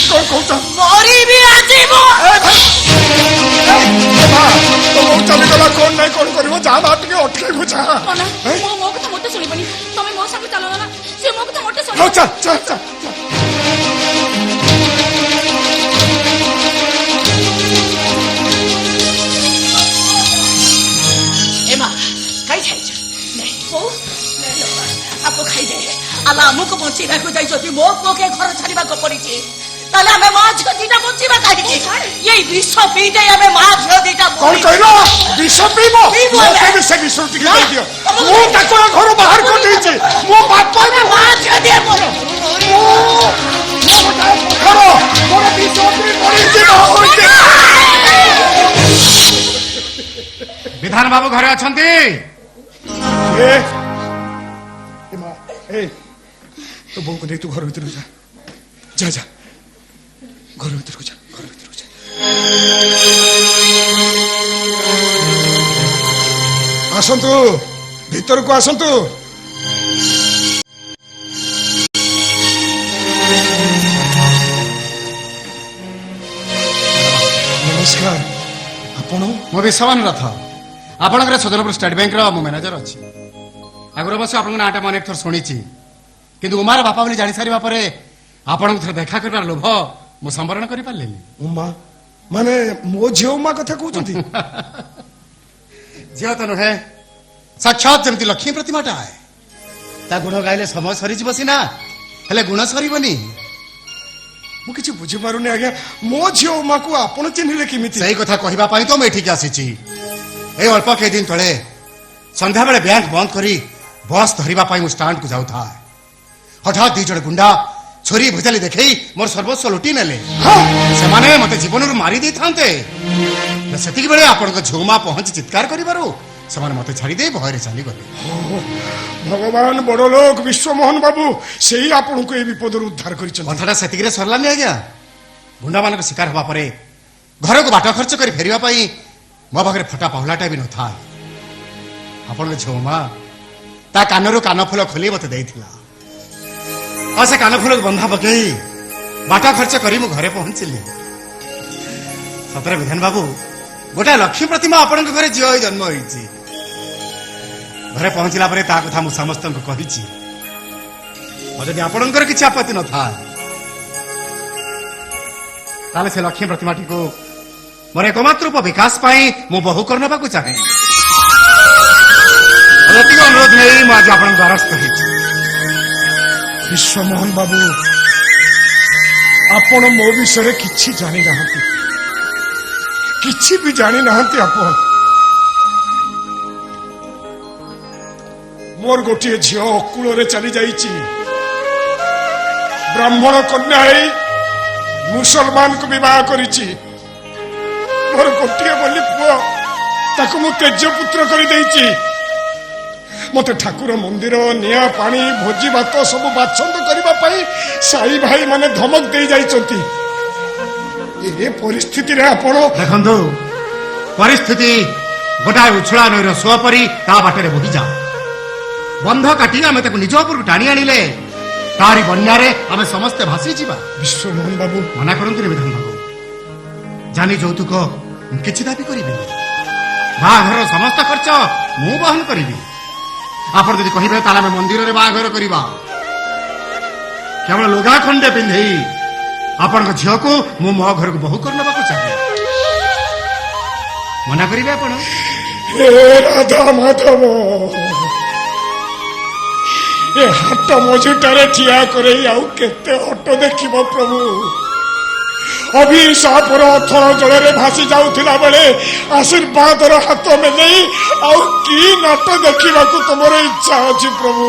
କଣ କହୁଛ? ମରିବି ଆଜି ମୁଁ। ଚାଲିଗଲା, କଣ ନାଇଁ କଣ କରିବ? ଯାହା ମା, ଟିକେ ଅଟକେଇବୁ ଯା। ନନା, ମୋ କଥା ମୋଟେ ଶୁଣିବନି, ତମେ ମୋ ସାଙ୍ଗେ ଚାଲ ନା, ସେ ମୋ କଥା ମୋଟେ ହଉ, ଶୁଣିବନି। ଚାଲ ଚାଲ ଚାଲ। ଏମା କାଇ ଖାଇଛ? ବୋଉ ଆପୁ ଖାଇଦେ। ଆଲା ଆମକୁ ବଞ୍ଚେଇବାକୁ ଯାଇ ଯଦି ମୋ ପୁଅକେ ଘର ଛାଡ଼ିବାକୁ ପଡ଼ିଛି, ତାହେଲେ ଆମେ ମା ଝିଅ ଦିଟା ବଞ୍ଚିବା କାହିଁକି ଏଇ ବିଷ ପିଇ ଦେଇ ଆମେ ମା ଝିଅ ଦିଟା କଣ କହିଲ ବିଷ ପିଇବ ପିଇବୁ ମତେ ଆମେ। ବି ସେ ବିଷ ଟିକେ ଦେଇଦିଅ ମୁଁ ତାକୁ ଏ ଘରୁ ବାହାର କରିଦେଇଛି ମୋ ବାପ ଆମେ ମା ଝିଅ ଦିଏ ମୋର ଘର ମୋର ବିଷ ପିଇ ମରିଛି ନ ହୋଇଛି। ବିଧାନ ବାବୁ ଘରେ ଅଛନ୍ତି? ଏ ମା ଏ ତୋ ବୋଉକୁ ନେଇ ତୁ ଘର ଭିତରକୁ ଯା ଯା ଯା ଘର ଭିତରକୁ ଯା ଘର ଭିତରକୁ ଯା। ଆସନ୍ତୁ ଭିତରକୁ ଆସନ୍ତୁ। ନମସ୍କାର। ଆପଣ? ମୁଁ ବିଶ୍ୱମାନ ରଥ ଆପଣଙ୍କର ସଦରପୁର ଷ୍ଟେଟ୍ ବ୍ୟାଙ୍କର ମୁଁ ମ୍ୟାନେଜର ଅଛି। ଆଗରୁ ଅବଶ୍ୟ ଆପଣଙ୍କ ନାଁଟା ମୁଁ ଅନେକ ଥର ଶୁଣିଛି କିନ୍ତୁ ଉମାର ବାପା ବୋଲି ଜାଣିସାରିବା ପରେ ଆପଣଙ୍କୁ ଥରେ ଦେଖା କରିବାର ଲୋଭ ମୁଁ ସମ୍ବରଣ କରିପାରିଲିନି। ଉମା ମାନେ ମୋ ଝିଅ ଉମା କଥା କହୁଛନ୍ତି? ଝିଅ ତ ନୁହେଁ ସାକ୍ଷାତ ଯେମିତି ଲକ୍ଷ୍ମୀ ପ୍ରତିମାଟା ତା ଗୁଣ ଗାଇଲେ ସମୟ ସରିଯିବ ସିନା ହେଲେ ଗୁଣ ସରିବନି। ମୁଁ କିଛି ବୁଝିପାରୁନି ଆଜ୍ଞା ମୋ ଝିଅ ଉମାକୁ ଆପଣ ଚିହ୍ନିଲେ କେମିତି? ସେଇ କଥା କହିବା ପାଇଁ ତ ମୁଁ ଏଠିକି ଆସିଛି। ଏଇ ଅଳ୍ପ କେଇଦିନ ତଳେ ସନ୍ଧ୍ୟାବେଳେ ବ୍ୟାଙ୍କ ବନ୍ଦ କରି ବସ୍ ଧରିବା ପାଇଁ ମୁଁ ଷ୍ଟାଣ୍ଡକୁ ଯାଉଥାଏ ହଠାତ୍ 2 ଜଣ ଗୁଣ୍ଡା ଛୁରୀ ଭୁଜାଲି ଦେଖେଇ ମୋର ସର୍ବସ୍ୱ ଲୁଟି ନେଲେ। ସେମାନେ ମତେ ଜୀବନରୁ ମାରି ଦେଇଥାନ୍ତେ ସେତିକି ବେଳେ ଆପଣଙ୍କ ଝିଅମା ପହଞ୍ଚି ଚିତ୍କାର କରିବାରୁ ସେମାନେ ମତେ ଛାଡ଼ିଦେଇ ଭୟରେ ଚାଲିଗଲେ। ଭଗବାନ ବଡ ଲୋକ ବିଶ୍ୱମୋହନ ବାବୁ ସେଇ ଆପଣଙ୍କୁ ଏଇ ବିପଦରୁ ଉଦ୍ଧାର କରିଛନ୍ତି। କଥାଟା ସେତିକିରେ ସରିଲାନି ଆଜ୍ଞା। ଗୁଣ୍ଡାମାନଙ୍କ ଶିକାର ହେବା ପରେ ଘରକୁ ବାଟ ଖର୍ଚ୍ଚ କରି ଫେରିବା ପାଇଁ ମୋ ପାଖରେ ଫଟା ପାହୁଲାଟା ବି ନଥାଏ। ଆପଣଙ୍କ ଝିଅମା ତା କାନରୁ କାନଫୁଲ ଖୋଲି ମତେ ଦେଇଥିଲା ଆଉ ସେ କାନଫୁଲକୁ ବନ୍ଧା ପକେଇ ବାଟ ଖର୍ଚ୍ଚ କରି ମୁଁ ଘରେ ପହଞ୍ଚିଲି। ସତରେ ବିଧାନ ବାବୁ ଗୋଟାଏ ଲକ୍ଷ୍ମୀ ପ୍ରତିମା ଆପଣଙ୍କ ଘରେ ଝିଅ ହୋଇ ଜନ୍ମ ହୋଇଛି। ଘରେ ପହଞ୍ଚିଲା ପରେ ତା କଥା ମୁଁ ସମସ୍ତଙ୍କୁ କହିଛି। ଯଦି ଆପଣଙ୍କର କିଛି ଆପତ୍ତି ନଥାଏ ତାହେଲେ ସେ ଲକ୍ଷ୍ମୀ ପ୍ରତିମାଟିକୁ ମୋର ଏକମାତ୍ର ବିକାଶ ପାଇଁ ମୁଁ ବହୁ କରିନେବାକୁ ଚାହେଁ। ଏତିକି ଅନୁରୋଧ ନେଇ ମୁଁ ଆଜି ଆପଣଙ୍କ ଦ୍ୱାରସ୍ଥ ହେଇଛି। ବିଶ୍ୱମୋହନ ବାବୁ ଆପଣ ମୋ ବିଷୟରେ କିଛି ଜାଣିନାହାନ୍ତି କିଛି ବି ଜାଣିନାହାନ୍ତି। ଆପଣ ମୋର ଗୋଟିଏ ଝିଅ ଅକୁଳରେ ଚାଲି ଯାଇଛି। ବ୍ରାହ୍ମଣ କନ୍ୟା ହେଇ ମୁସଲମାନକୁ ବିବାହ କରିଛି। ମୋର ଗୋଟିଏ ବୋଲି ପୁଅ ତାକୁ ମୁଁ ତେଜପୁତ୍ର କରିଦେଇଛି। ମତେ ଠାକୁର ମନ୍ଦିର ନିଆଁ ପାଣି ଭୋଜି ଭାତ ସବୁ ବାଛନ୍ଦ କରିବା ପାଇଁ ସାଇ ଭାଇ ମାନେ ଧମକ ଦେଇ ଯାଇଛନ୍ତି। ଏ ପରିସ୍ଥିତିରେ ଆପଣ ଦେଖନ୍ତୁ ପରିସ୍ଥିତି ଗୋଟାଏ ଉଛୁଳା ନଈର ସୁଅ ପରି ତା ବାଟରେ ବୋହିଯାଅ। ବନ୍ଧ କାଟି ଆମେ ତାକୁ ନିଜ ଉପରକୁ ଟାଣି ଆଣିଲେ ତାରି ବନ୍ୟାରେ ଆମେ ସମସ୍ତେ ଭାସିଯିବା। ବିଶ୍ୱମୋହନ ବାବୁ ମନା କରନ୍ତୁନି ବିଧାନ ବାବୁ। ଜାନି ଯୌତୁକ ମୁଁ କିଛି ଦାବି କରିବିନି। ବାହାଘରର ସମସ୍ତ ଖର୍ଚ୍ଚ ମୁଁ ବହନ କରିବି। ଆପଣ ଯଦି କହିବେ ତାହେଲେ ଆମେ ମନ୍ଦିରରେ ବାହାଘର କରିବା। କେବଳ ଲୁଗା ଖଣ୍ଡେ ପିନ୍ଧେଇ ଆପଣଙ୍କ ଝିଅକୁ ମୁଁ ମୋ ଘରକୁ ବୋହୂ କରିନେବାକୁ ଚାହେଁ। ମନା କରିବେ ଆପଣ? ହେ ରାଧା ମାଧବ ଏ ହାଟ ମଝିଟାରେ ଠିଆ କରେଇ ଆଉ କେତେ ହଟ ଦେଖିବ ପ୍ରଭୁ। ଅଭିଶାପର ଅଥଳ ଜଳରେ ଭାସି ଯାଉଥିଲା ବେଳେ ଆଶୀର୍ବାଦର ହାତ ମେଲେଇ ଆଉ କି ନାଟ ଦେଖିବାକୁ ତୁମର ଇଚ୍ଛା ଅଛି ପ୍ରଭୁ?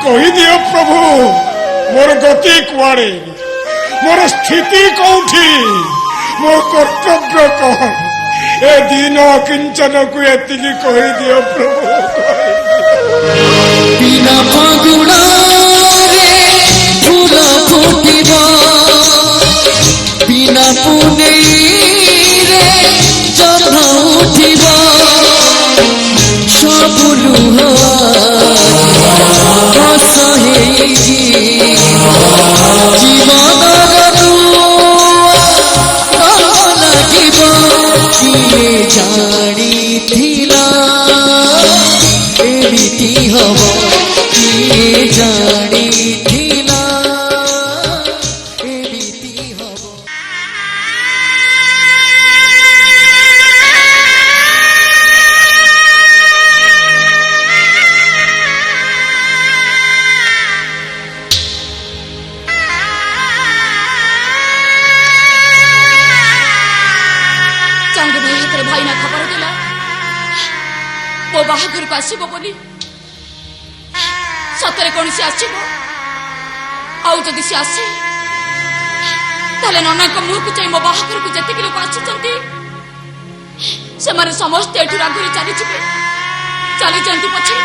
କହିଦିଅ ପ୍ରଭୁ ମୋର ଗତି କୁଆଡେ ମୋର ସ୍ଥିତି କୋଉଠି ମୋ କର୍ତ୍ତବ୍ୟ କଣ? ଏ ଦିନ କିଞ୍ଚନକୁ ଏତିକି କହିଦିଅ ପ୍ରଭୁ ବିନା ଫଗୁଣରେ ଫୁଲ ଫୁଟିବ ବିନା ପୁନେଇରେ ଜହ୍ନ ଉଠିବ ସବୁ ଲୁହ ହସ ହେଇଛି ଜୀବନର ଲାଗିବ କିଏ ଜାଣିଥିଲା ଏମିତି ହବ କିଏ ଜାଣିଥିଲା ଏମିତି ହବ। ମୋ ବାହାଘରକୁ ଆସିବ ବୋଲି ସତରେ କଣ ସେ ଆସିବ? ଆଉ ଯଦି ସେ ଆସେ ତାହେଲେ ନନାଙ୍କ ମୁହଁକୁ ଚାହିଁ ମୋ ବାହାଘରକୁ ଯେତିକି ଲୋକ ଆସିଛନ୍ତି ସେମାନେ ସମସ୍ତେ ଏଠୁ ରାଗରେ ଚାଲିଯିବେ, ଚାଲିଯାଆନ୍ତୁ ପଛେ,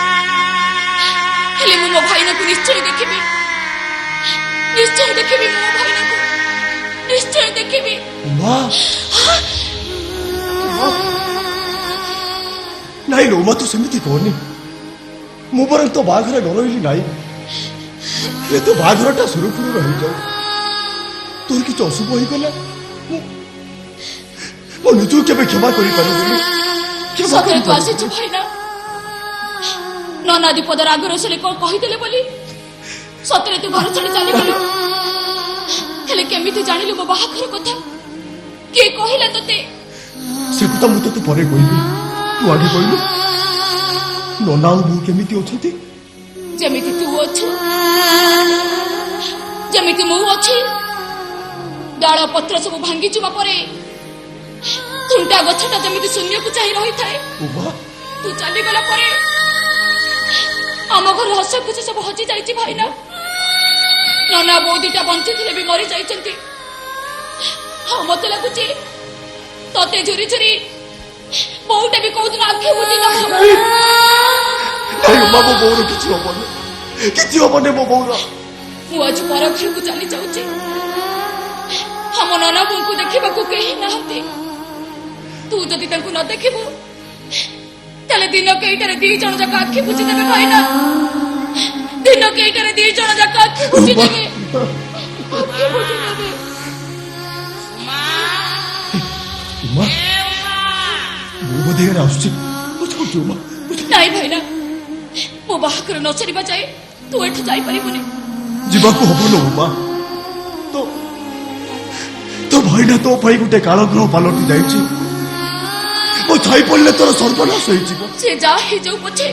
ହେଲେ ମୁଁ ମୋ ଭାଇନାକୁ ନିଶ୍ଚୟ ଦେଖିବି, ନିଶ୍ଚୟ ଦେଖିବି, ମୋ ଭାଇନାକୁ ନିଶ୍ଚୟ ଦେଖିବି। ନାଇଁ ଲୋ ମା, ତୁ ସେମିତି କହନି। ମୁଁ ବରଂ ତୋ ବାହାଘର ନ ରହିଲି ନାହିଁ, ଏ ତୋ ବାହାଘରଟା ସୁରୁଖୁରୁ ରହିଯାଉ। ତୋର କିଛି ଅଶୁଭ ହେଇଗଲା ମୁଁ ନିଜକୁ କେବେ କ୍ଷମା କରିପାରିବିନି। ସତରେ ତୁ ଆସିଛୁ ଭାଇନା? ନନା ଦୀପଦ ରାଗ ରୋଷରେ କଣ କହିଦେଲେ ବୋଲି ସତରେ ତୁ ଘର ଛାଡ଼ି ଚାଲିଗଲୁ। ହେଲେ କେମିତି ଜାଣିଲୁ ମୋ ବାହାଘର କଥା? କିଏ କହିଲା ତତେ? ସେ କଥା ମୁଁ ତତେ ପରେ କହିବି, ତୁ ଆଗେ କହିଲୁ ନନା ଆଉ ମୁଁ କେମିତି ଅଛନ୍ତି? ଯେମିତି ତୁ ଅଛୁ, ଯେମିତି ମୁଁ ଅଛି। ଡାଳ ପତ୍ର ସବୁ ଭାଙ୍ଗିଯିବା ପରେ ଥୁଣ୍ଟା ଗଛଟା ଯେମିତି ଶୂନ୍ୟକୁ ଚାହିଁ ରହିଥାଏ, ତୁ ଚାଲିଗଲା ପରେ ଆମ ଘର ହସ ଖୁସି ସବୁ ହଜି ଯାଇଛି ଭାଇନା। ନନା ବୋଉ ଦିଟା ବଞ୍ଚିଥିଲେ ବି ମରି ଯାଇଛନ୍ତି। ହଁ ମତେ ଲାଗୁଛି ତତେ ଝୁରି ଝୁରି ବୋଉଟା ବି କୋଉଦିନ ଆଖି ବୁଝି ନଥିବ। ମୋ ବୋଉର କିଛି ହବନି, କିଛି ହବନି ମୋ ବୋଉର। ମୁଁ ଆଜି ପର ଘରକୁ ଚାଲି ଯାଉଛି। ଆମ ନନା ବୋଉଙ୍କୁ ଦେଖିବାକୁ କେହି ନାହାନ୍ତି। ତୁ ଯଦି ତାଙ୍କୁ ନ ଦେଖିବୁ ତାହେଲେ ଦିନ କେଇଟାରେ 2 ଜଣ ଯାକ ଆଖି ବୁଝିଦେବେ ଭାଇନା। ଦିନ କେଇଟାରେ 2 ଜଣ ଯାକ ଆଖି ବୁଝିଦେବେ, ଆଖି ବୁଝିଦେବେ। ମୁଁ ବୋଧେ ଆସୁଛି। ନାଇଁ ଭାଇନା, ମୋ ବାହାଘର ନ ସରିବା ଯାଏ ତୁ ଏଠୁ ଯାଇପାରିବୁନି। ଯିବାକୁ ହବ ଲୋ ମା। ତୋ ଭାଇନା ତୋ ପାଇଁ ଗୋଟେ କାଳଗ୍ରହ ପାଲଟି ଯାଇଛି। ମୋ ଛାଇ ପଡ଼ିଲେ ତୋର ସର୍ବନାଶ ହେଇଯିବ। ସେ ଯାହା ହେଇଯାଉ ପଛେ,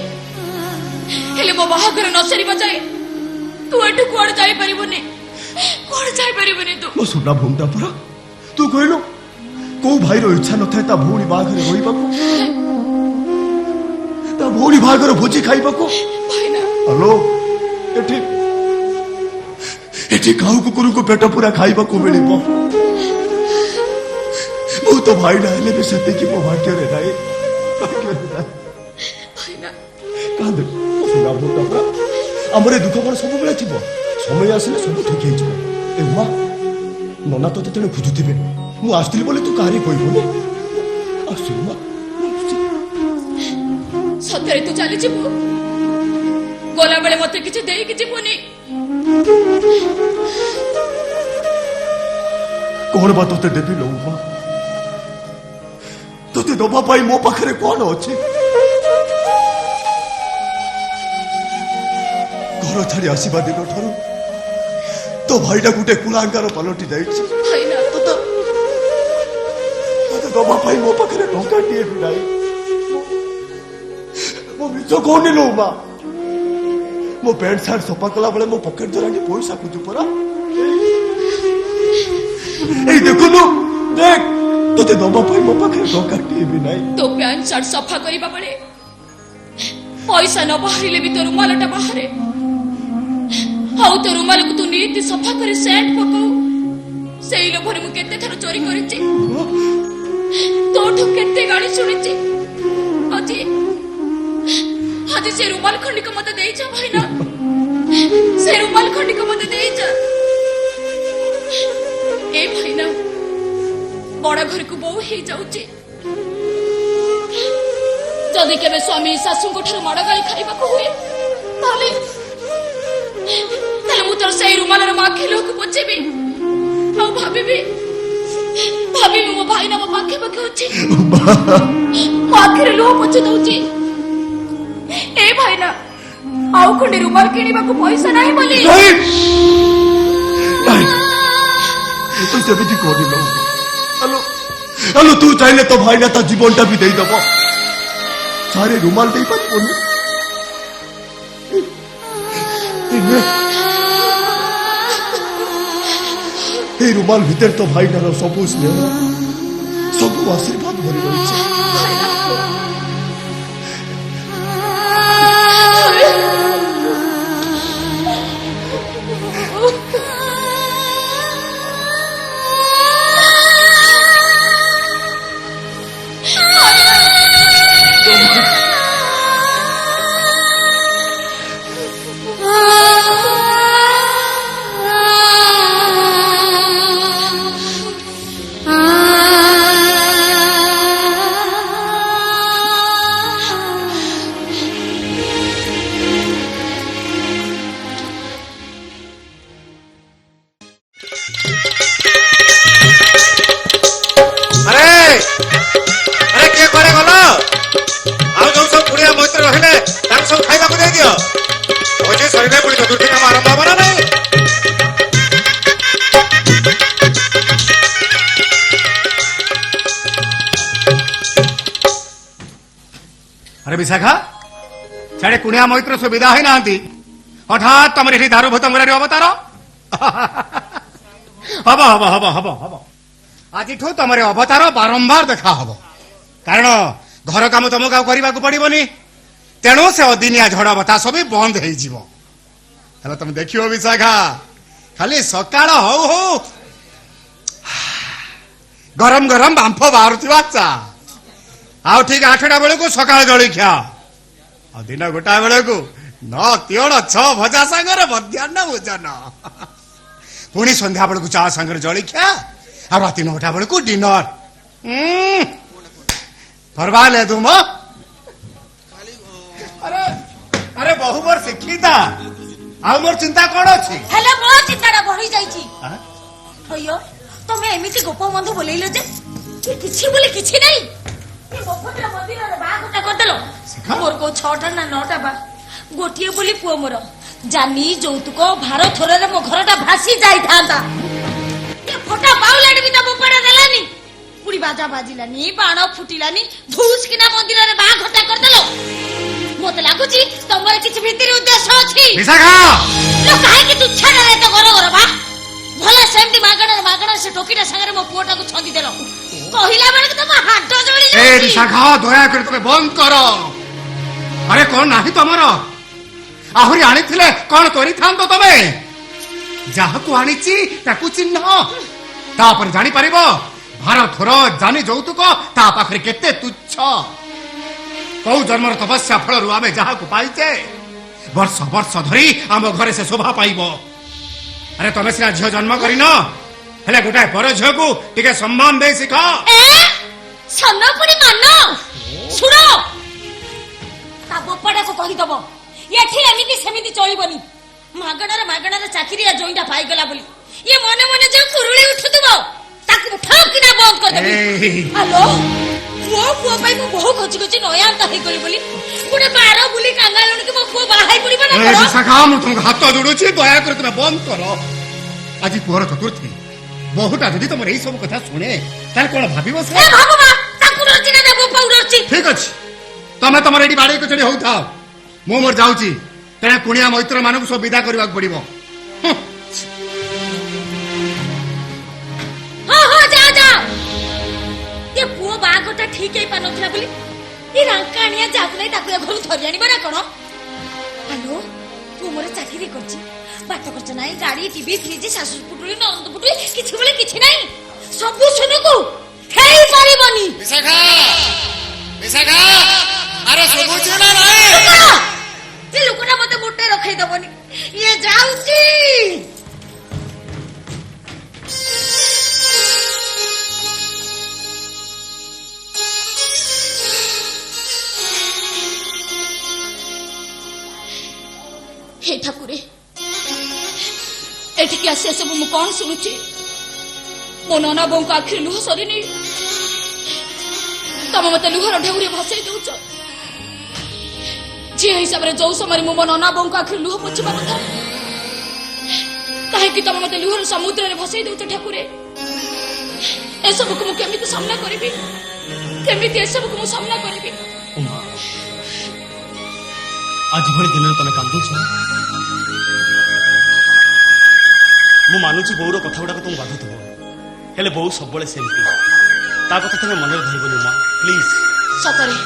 ହେଲେ ମୋ ବାହାଘର ନ ସରିବା ଯାଏ ତୁ ଏଠୁ କୁଆଡେ ଯାଇପାରିବୁନି, କୁଆଡେ ଯାଇପାରିବୁନି ତୁ। ମୋ ସୁନା ଭଉଣୀଟା ପରା, ତୁ କହିଲୁ କୋଉ ଭାଇର ଇଚ୍ଛା ନଥାଏ ତା ଭଉଣୀ ବାହାଘର ରହିବାକୁ, ତା ଭଉଣୀ ବାହାଘର ଭୋଜି ଖାଇବାକୁ। ହ୍ୟାଲୋ, ଏଠି କାଉ କୁକୁରକୁ ପେଟ ପୁରା ଖାଇବାକୁ ମିଳିବ। ମୁଁ ତ ଭାଇନା ହେଲେ ବି ସେତିକି ମୋ ଭାଗ୍ୟରେ ନାହିଁ। କାନ୍ଦେ ସୁନା ଭଉଣୀଟା ପରା, ଆମର ଏ ଦୁଃଖ କଣ ସବୁବେଳେ ଥିବ? ସମୟ ଆସିଲେ ସବୁ ଠିକ ହେଇଯିବ। ଏ ମା, ନନା ତୋତେ ତେଣୁ ଖୋଜୁଥିବେ। ମୁଁ ଆସିଥିଲି ବୋଲି ତୁ କାହାରି କହିବୁନି। ଆସିବୁ ମା। ସତରେ ତୁ ଚାଲିଯିବୁ? ଗଲାବେଳେ ମତେ କିଛି ଦେଇକି ଯିବୁନି? କଣ ବା ତୋତେ ଦେବି ଲୋ ମା? ତୋତେ ଦବା ପାଇଁ ମୋ ପାଖରେ କଣ ଅଛି? ଘର ଛାଡ଼ି ଆସିବା ଦିନ ଠାରୁ ତୋ ଭାଇଟା ଗୋଟେ କୁଳାଙ୍ଗାର ପାଲଟି ଯାଇଛି। ତୋତେ ଦବା ପାଇଁ ମୋ ପାଖରେ ଟଙ୍କାଟିଏ ବି ନାହିଁ। ମୁଁ ମିଛ କହୁନି ଲୋ ମା। ମୋ ପ୍ୟାଣ୍ଟ ସାର୍ଟ ସଫା କଲା ବେଳେ ମୋ ପକେଟ ଧରାଣ୍ଡି ପଇସା ଖୋଜୁ ପରା। ଏଇ ଦେଖୁନୁ, ଦେଖ, ତୋତେ ଦବା ପାଇଁ ମୋ ପାଖରେ ଟଙ୍କାଟିଏ ବି ନାହିଁ। ତୋ ପ୍ୟାଣ୍ଟ ସାର୍ଟ ସଫା କରିବା ବେଳେ ପଇସା ନ ବାହାରିଲେ ବି ତୋ ରୁମାଲଟା ବାହାରେ। ଆଉ ତୋ ରୁମାଲକୁ ତୁ ନିତି ସଫା କରି ସେଣ୍ଟ ପକାଉ। ସେଇ ଲୋଭରେ ମୁଁ କେତେ ଥର ଚୋରି କରିଛି, ତୋଠୁ କେତେ ଗାଳି ଶୁଣିଛି। ଆଜି ସେ ରୁମାଲ ଖଣ୍ଡିକ ମତେ ଦେଇଛ ଭାଇନା, ସେ ରୁମାଲ ଖଣ୍ଡିକ ମତେ ଦେଇଛ। ଏ ଭାଇନା, ବଡ ଘରକୁ ବୋଉ ହେଇଯାଉଛି। ଯଦି କେବେ ସ୍ୱାମୀ ଶାଶୁଙ୍କ ଠାରୁ ମାଡ଼ ଗାଳି ଖାଇବାକୁ ହୁଏ ତାହେଲେ ମୁଁ ତୋର ସେଇ ରୁମାଲର ମାଖିଲକୁ ପୋଛିବି ଆଉ ଭାବିବି ମୋ ଭାଇନା ମୋ ପାଖେ ପାଖେ ଅଛି, ମୋ ଆଖିରେ ଲୁହ ପୋଛି ଦଉଛି। ଏ ଭାଇନା, ଆଉ ଖଣ୍ଡେ ରୁମାଲ କିଣିବାକୁ ପଇସା ନାହିଁ ବୋଲି। ତୁ ସେମିତି କରିଲ। ତୁ ଚାହିଁଲେ ତ ଭାଇନା ତା ଜୀବନଟା ବି ଦେଇଦବ, ସାରେ ରୁମାଲ ଦେଇପାରିବନି। এই রুমাল ভিতরে তো ভাইটার সবু স্নেহ সবু আশীর্বাদ ভরি রয়েছে। अरे विशाखा छाड़े कुणिया मैत्र सुविधा ही ना हठात तुम ये दारू भूतंगरा अवतार hub hub hub hub hub आज तुम अवतार बारंबार देखा हब कारण घर काम तुमको करने को पड़ोनी तेणु से अदिनिया झड़ बतास भी बंद हो तुम देखियो विशाखा खाली सकाळ हो हो गरम गरम बांफ बाहर चा आउ ठीक 8टा बेलू सकाळ जलखिया दिन 1टा बेलू 9 3 6 भजा सांगर मध्याह्न भोजन पुणी संध्या बेलू चा सांगर जलखिया आ राति 9टा बेलू डिनर परवा ले तुम अरे अरे बहु मोर शिक्षिता आ मोर चिंता कौन अच्छी हेलो मो चिंताटा बढ़ी जाइछि होयो तमे एमिति गोप बंधु बोलैलो जे किछि बोले किछि नहीं ए गोपटा मंदिर रे बागटा करदेलो मोर को 6टा ना 9टा बा गोटिए बोली पुओ मोर जानी जौतुक भार थोररे मो घरटा भासी जाई थांता ए फोटा बाउलाडी भी त बोपड़ा देलानी पुड़ी बाजा बाजिलानी बाण फुटिलानी धूस किना मंदिर रे बागटा करदेलो मत लागुची तमरे किछि भीतर उद्देश्य अछि विशाखा लो काहे कि तू छाड़ा रे तो घर बा भले सेमती मागणा से टोकीटा संगे मो पुओटा को छंदी देलो कहिला बेले तो म हाथ जोड़ी ए विशाखा दया कर तुमे बंद करो अरे कौन नाही तमरो आहुरी आनी थिले कौन करि थांतो तमे जाहकु आनीची ताकु चिन्ह ता पर जानि परिबो भारत थोर जानि जौतुक ता पाखरे केते तुच्छ कौ जन्मर तपस्या फल आमे जाहकु पाइचे वर्ष वर्ष धरी आम घरे से शोभा पाइबो अरे तमे सिना झियो जन्म करिन हेले गोटाए पर झियो को टिके सम्मान दे सिख सन्नपुरी मानो सुनो ता बप्पाडा को कहि दबो एठी एमिति सेमिति चलिबनी मागणारे चाकरी या जोइटा पाई गला बोली ये मने मने जे कुरुली उठुतबो ताकु ठोकिना बंद कर देबी हेलो मो पुओ पाई मो बहु खची खची नयाता हे गली बोली गुडे 12 बुली कांगालुन के मो पुओ बाहाई पड़िबो ना ए विशाखा मु तुम हाथ जोडुची दया कर तुमे बंद करो आज पुअर चतुर्थी बहुटा जदि तुम एई सब कथा सुने तार कोन भाबिबो से ए भाबमा ताकु रची ना देबो पाउडरची ठीक अछि तमे तमर एडी बाडे को चढ़ी होउथा मु मोर जाउची तेने कुणिया मैत्र मानक सब विदा करबा पड़िबो हां जा जा ये पुओ बागटा ठीक है पानथला बोली ये रंकाणिया जात नै ताकु घर धरि आनिबो ना कोन हेलो तू मोर चाकरी करछि बात करछ नै गाड़ी टीवी फ्रिज सासु पुटुली नंद पुटुली किछि बोले किछि नै सब सुनकु हेई परिबनी विशाखा विशाखा अरे सबुची ना नाही ये लोकटा मते मोटे रखै दबनी ये जाउची हे ठाकुरे एठिक आसे सब मु कौन शुणुची मो नाना बों का आखिर लुह सरीनी तम मत लुहर ढेउरे भसई दउछ जे हिसाब रे जो समय मो नाना बों का आखिर लुह पोछबा कथा काहे कि तम मत लुहर समुद्र रे भसई दउछ ठाकुरे ए सब को मु केमिति सामना करबी केमिति ए सब को मु सामना करबी आज भली दिन तमे कांदुछ मु मानुची बौर कथा गुडा तुम बाधुथबो हेले बौ सब सेमती ता कथा तमे मन धरबनी मा प्लीज सतरे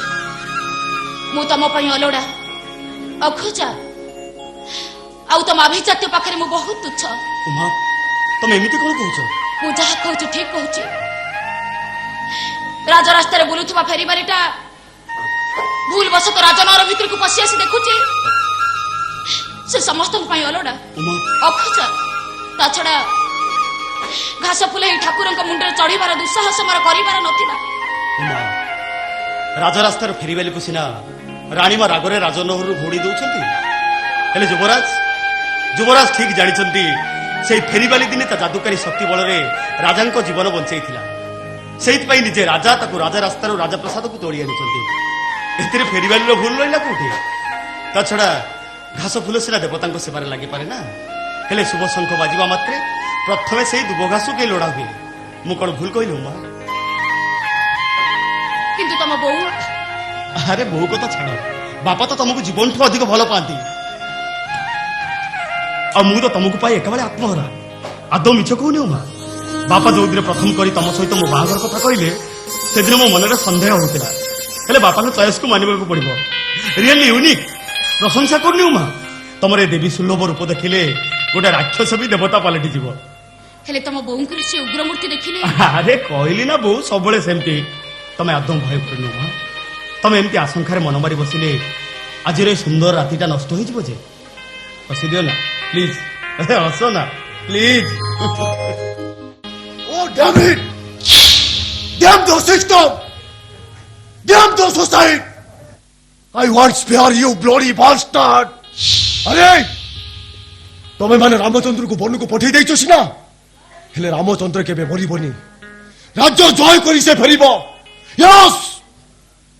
मु तम पई अलोडा अखोजा आउ तम अभिजात्य पाखरे मु बहुत तुच्छ उमा तमे एमिति कोन कहउछ मु जहा कहउछ ठीक कहउछ राजा रास्ता रे बुलुथबा फेरीबारीटा भूल बस तो राजनगर भीतर को पसी आसी देखुची से समस्त पई अलोडा उमा अखोजा ता छड़ा घास फुले ठाकुर मुंडे चढ़ीबार दुस्साहस मोर करिबार नथिला उमा राजा रास्तार फेरीबाली को सिना राणीमा रागरे राजनहरु घोड़ी दउछंती हेले युवराज ठीक जानिछंती से फेरीबाली दिने ता जादुकारी शक्ति बलरे राजांक जीवन बंचाइथिला सेइत पई निजे राजा ताकु राजा रास्तार राजा प्रसाद को तोड़ी आनिछंती एतिरे फेरीबाली रो भूल रहिला कोठी ता छड़ा घास फुल सिना देवतांक सेवारे लागि पारे ना हेले शुभ शंख बाजिबा मात्रे प्रथमे सेई दुब घासु के लोड़ा हुए मु कोन भूल कइलु मा किंतु तम बहू ଆରେ ବୋଉ କଥା ଛାଡ଼, ବାପା ତ ତମକୁ ଜୀବନଠୁ ଅଧିକ ଭଲ ପାଆନ୍ତି, ଆଉ ମୁଁ ତ ତମକୁ ପାଇ ଏକାବେଳେ ଆତ୍ମହରା। ଆଦୌ ମିଛ କହୁନି ମା। ବାପା ଯୋଉଦିନ ପ୍ରଥମ କରି ତମ ସହିତ ମୋ ବାହାଘର କଥା କହିଲେ ସେଦିନ ମୋ ମନରେ ସନ୍ଦେହ ହଉଥିଲା, ହେଲେ ବାପାଙ୍କ ଚଏସକୁ ମାନିବାକୁ ପଡିବ। ରିଏଲି ୟୁନିକ୍, ପ୍ରଶଂସା କରୁନି ମା। ତମର ଏ ଦେବୀ ସୁଲଭ ରୂପ ଦେଖିଲେ ଗୋଟେ ରାକ୍ଷସ ବି ଦେବତା ପାଲଟି ଯିବ। ହେଲେ ତମ ବୋଉଙ୍କର ସେ ଉଗ୍ରମୂର୍ତ୍ତି ଦେଖିଲେ ଆରେ କହିଲି ନା ବୋଉ ସବୁବେଳେ ସେମିତି। ତମେ ଆଦୌ ଭୟ କରୁନି ମା। ତମେ ଏମିତି ଆଶଙ୍କାରେ ମନ ମାରି ବସିଲେ ଆଜିର ଏ ସୁନ୍ଦର ରାତିଟା ନଷ୍ଟ ହେଇଯିବ ଯେ। ହସିଦିଅ ନା ପ୍ଲିଜ, ହସ ନା please. Oh, damn it! Damn the system! Damn the society! I won't spare you, bloody bastard! अरे तमे माने रामचंद्र को बन को पठे देइछो सिना, हेले रामचंद्र केबे मरिबनी, राज्य जय करी से फेरिबो। यस,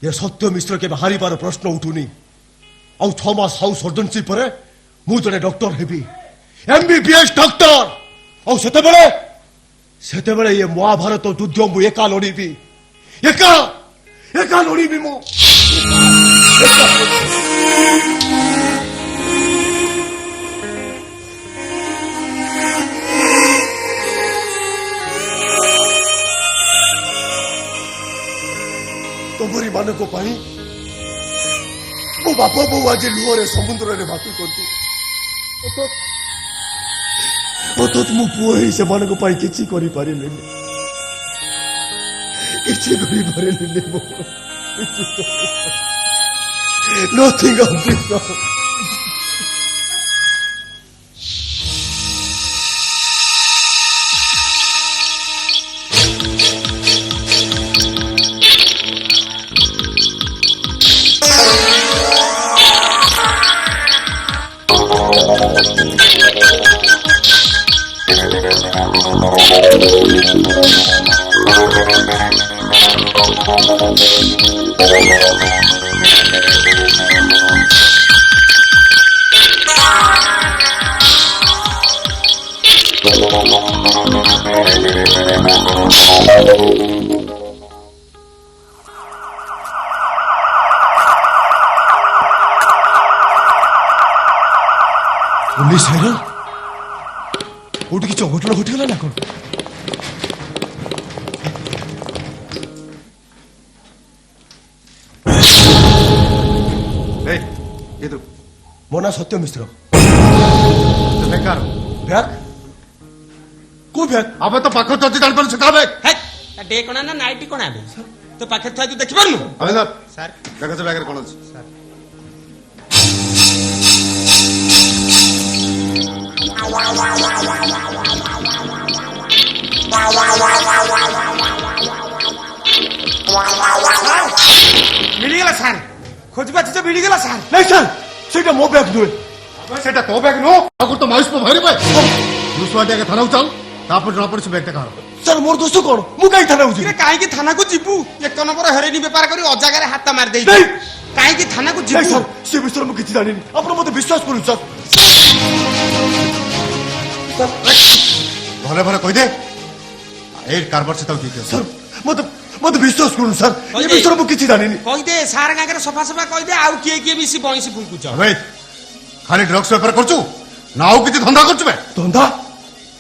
ये सत्य मिश्र केबे हारिबार प्रश्न उठुनी। आउ 6 मास हाउस सर्जनशिप परे मु जने डॉक्टर हेबी, एमबीबीएस डॉक्टर। आउ सेते बेले ये महाभारत युद्ध मु एका लड़ीबी, एका लड़ीबी मु। तमरी मान को पाई मो बापा बो आज लुहरे समुद्र रे भातु करती तो मु पुओ ही से मान को पाई किछि करि पारिले, किछि करि पारिले मो। Nothing of this. पुलिस है ना, कोटी की चौघटना घटिगला ना कौन? ये तो मोना सत्य मिश्र। ବେକାର बैग को बैग ଆବେ ତ ପାଖ ଚଚି ଜାଣି ପାରୁଛୁ କା ବେଗ ଡେ କଣା ନା ନାଇଟି କଣା ଏବେ ତୋ ପାଖରେ ଥୁଆ ତୁ ଦେଖିପାରୁନୁ? ଆବେ ସାର୍ ଦେଖ ସେ ବ୍ୟାଗରେ କ'ଣ ଅଛି। ମିଳିଗଲା ସାର୍, ଖୋଜି ବାଛି ତ ମିଳିଗଲା ସାର୍। नहीं सर, सेटा मो बैग नुए। ସେଟା ତୋ ବ୍ୟାଗ ନୁହଁ, ଆଗରୁ ତ ମାଉସ ପో ଭାରି ପାଏ। ଦୁଶୁଆଟି ଆଗେ ଥାନାକୁ ଚାଲ, ତାପରେ ଜଣା ପଡୁଛି ବ୍ୟାଗଟା କାହାର। सर मोर दोस्त कौन मु काई थाना उजी ଇରେ କାହିଁକି ଥାନାକୁ ଯିବୁ? 1 ନମ୍ବର ହେରେନି ବେପାର କରି ଅଜାଗାରେ ହାତ ମାରି ଦେଇଛୁ। नहीं କାହିଁକି ଥାନାକୁ नहीं ଯିବୁ? सर से विषय मु किछि जानिनी, आपण मते विश्वास करू सर। भले भले कहि दे ए कारबार से ताऊ ठीक सर मते मते विश्वास करू सर, ये କହିଦେ। विषय मु किछि जानिनी। କହିଦେ ସାର୍ ଗାଁରେ ସଫା ସଫା କହିଦେ, ଆଉ କିଏ କିଏ ମିଶି ବଇଁଶୀ ଫୁଙ୍କୁଛ। अबे खाली ड्रग्स बेपार करछु ना ଆଉ କିଛି ଧନ୍ଦା କରୁଛୁ ବେ। धंधा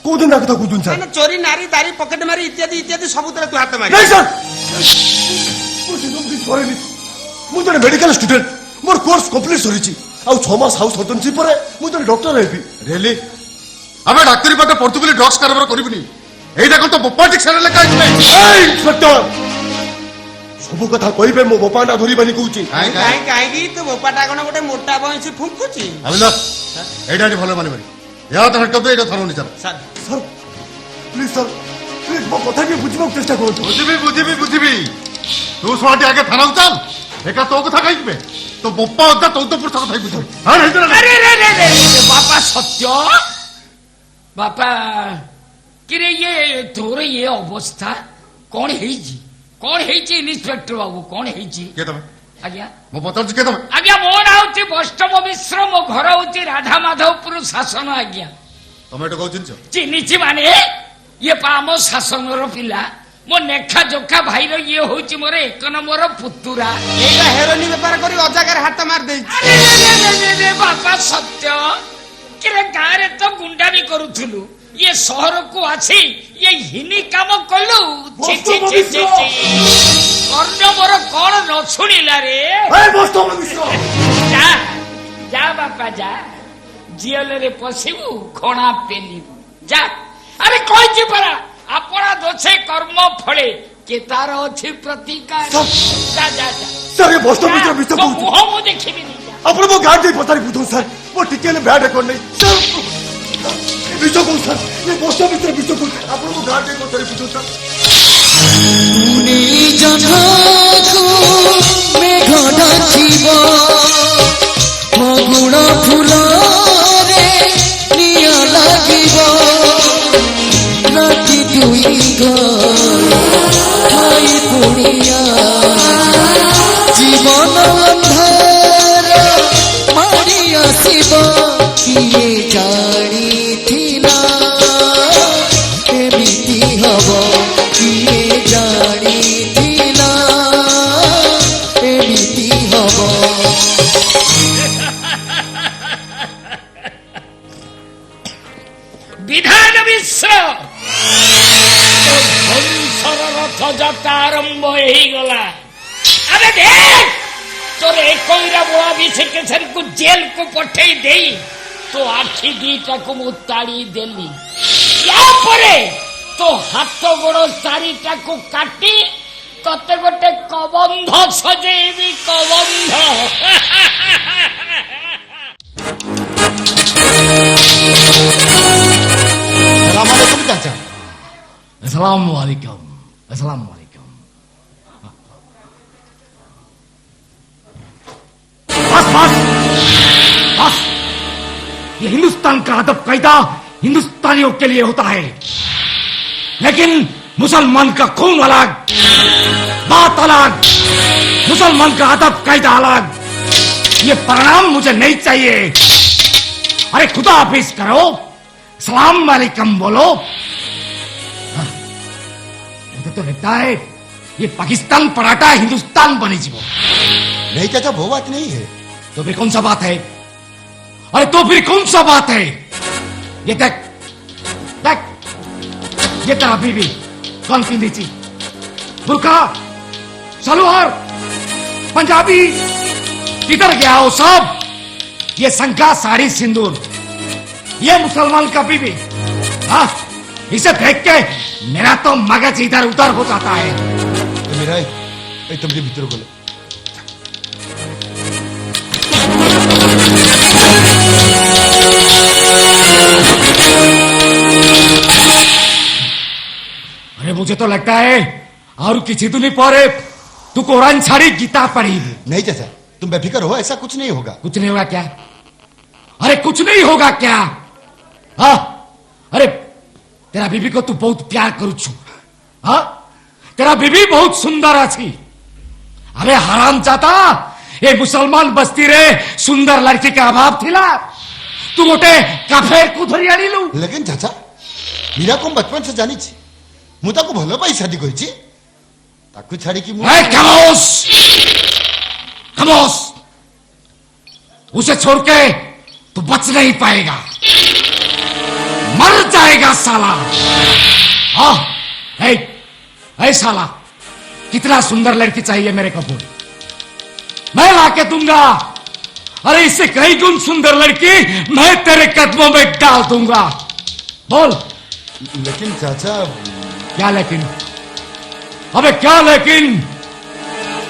को धंधा कथा कुदुन सर? ମାନେ ଚୋରି ନାରୀ ଦାରି ପକେଟ ମାରି ଇତ୍ୟାଦି ଇତ୍ୟାଦି ସବୁଥିରେ ତୁ ହାତ ମାରି। नहीं सर मु से तुम किछ करेनी, मु जने medical student, more course complete सरिछि, आ 6 मास हाउस सर्जनशिप परे मु जने डॉक्टर हेबी। रियली अबे डाक्टरी पाटे पढ़तु बोली ड्रग्स कारबार करिबनी, एइटा कोन तो बोपा डिक्शनरी लेखा आइछ बे। ए इंस्पेक्टर सब कथा कहिबे मो बोपा ना धरी बानी कहूची। କାହିଁକି ତୁ ବୋପାଟା କଣ ଗୋଟେ ମୋଟା ବଇଁଶୀ ଫୁଙ୍କୁଛି? अबे एइटा भले माने माने या तो हटक दे, एइटा थानो नि चल। Sir sir please sir, please मो कथा के बुझिबो चेष्टा करू। बुझिबी तू स्वाटी आगे थानाକୁ ଚାଲ, एका तो कथा कहिबे तो बोपा अदा तो पुरथ कथा बुझिबी। हां नहीं तो अरे रे रे रे बापा सत्य बापा किरे ये तोर ये अवस्था कौन ହେଇଛି ଇନ୍ସପେକ୍ଟର ବାବୁ କଣ ହେଇଛି? के तमे ଆଜ୍ଞା मो पचार के तमे ଆଜ୍ଞା ମୋ ନାଁ ହଉଛି ବୈଷ୍ଣବ ମିଶ୍ର, ମୋ ଘର ହଉଛି ରାଧା ମାଧବପୁର ଶାସନ। ଆଜ୍ଞା तमे एटा कहू चिन्ह ଚିହ୍ନିଛି ମାନେ ଇଏ ପା ଆମ ଶାସନର ପିଲା, ମୋ ନେଖା ଜୋଖା ଭାଇର ଇଏ ହଉଛି ମୋର 1 ନମ୍ବର ପୁତୁରା। ଏଇଟା ହେରୋନି ବେପାର କରି ଅଜାଗାରେ ହାତ ମାରି ଦେଇଛି। रे बापा सत्य किरे गारे तो गुंडामी करूथुलु ये शहर को आछि ये हिनी काम कलु छि छि छि छि कर्ण मोर कोन न सुनिला रे जा जा बापा जा जियल रे पसिबु खणा पेलिबु जा अरे कोइ जे परा अपना दोछे कर्म फळे के तार अछि प्रतिकार जा जा जा सर ये बस्तो मित्र मित्र बहुत मुह मु देखिबि नहीं ଆପଣ ମୋ ଗାଡି ଦେଇ ପଚାରି ବୁଝୁ ସାର୍ ମୋ ଟିକେ ହେଲେ ବ୍ୟାଡ୍ ରେକର୍ଡ ନାହିଁ ସାର୍ ବିଷ କହୁ ସାର୍ ଏ ବସ୍ତ ଭିତରେ ବିଷ କହୁ ଆପଣ ମୋ ଗାଡି ଦେଇ ପଚାରି ବୁଝୁ ସାର୍ ତୁନି ଜହକୁ ମେଘ ଡାକିବ ଫଗୁଣ ଫୁଲରେ ନିଆଁ ଲାଗିବ ରାତି ଦୁଇ ଖାଇ ପୁଣିଆ ଜୀବନ ଅନ୍ଧାର ମାଡ଼ି ଆସିବ କିଏ ଜାଣିଥିଲା ଏମିତି ହବ କିଏ ଜାଣିଥିଲା ଏମିତି ହବ विधान मिश्र वंशर रथ जात्रा आरंभ हो गला अरे देख तोर एकईरा बोला भी से को जेल को पठे दे तो आखि दीटा को मु ताड़ी देली या परे तो हाथ गोड़ चारिटा को काटी तते गोटे कबंध सजेबी कबंध रामालयकुम चाचा अस्सलाम वालेकुम अस्सलाम वालेकुम बस बस बस ये हिंदुस्तान का अदब कायदा हिंदुस्तानियों के लिए होता है लेकिन मुसलमान का खून अलग बात अलग मुसलमान का अदब कायदा अलग ये परिणाम मुझे नहीं चाहिए अरे खुदा हाफिज करो सलाम वालेकुम बोलो मुझे तो लगता है ये पाकिस्तान पराठा हिंदुस्तान बने जीवो नहीं चाचा वो बात नहीं है तो फिर कौन सा बात है अरे तो फिर कौन सा बात है ये देख देख ये तेरा बीबी कौन पिंदी थी बुर्का सलवार पंजाबी किधर गया हो सब ये संका साड़ी सिंदूर ये मुसलमान का बीबी हाँ इसे देख के मेरा तो मगज इधर उधर हो जाता है मेरा तुमके भीतर बोलो अरे मुझे तो लगता है और किसी दिन पर तू कुरान छाड़ी गीता पढ़ी नहीं चाचा तुम बेफिक्र हो ऐसा कुछ नहीं होगा कुछ नहीं होगा क्या अरे कुछ नहीं होगा क्या हाँ अरे तेरा बीबी को तू बहुत प्यार करू छु हाँ तेरा बीबी बहुत सुंदर अच्छी अरे हराम जाता ये मुसलमान बस्ती रे सुंदर लड़की का अभाव थिला तू गोटे काफेर को धरी आनी लू लेकिन चाचा मीरा को बचपन से जानी छी मु ताको भलो पाई शादी करी छी ताको छाड़ी की खामोश खामोश उसे छोड़ के तू बच नहीं पाएगा मर जाएगा साला हाँ ऐ साला कितना सुंदर लड़की चाहिए मेरे कपूर मैं लाके दूंगा अरे इससे कई गुण सुंदर लड़की मैं तेरे कदमों में डाल दूंगा बोल लेकिन चाचा क्या लेकिन अबे क्या लेकिन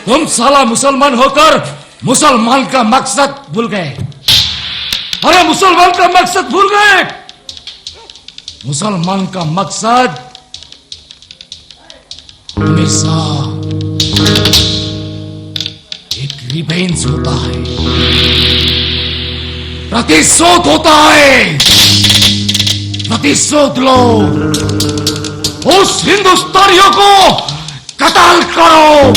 तुम साला मुसलमान होकर मुसलमान का मकसद भूल गए अरे मुसलमान का मकसद भूल गए मुसलमान का मकसद हमेशा एक रिवेंज होता है प्रतिशोध होता है प्रतिशोध लो उस हिंदुस्तानियों को कत्ल करो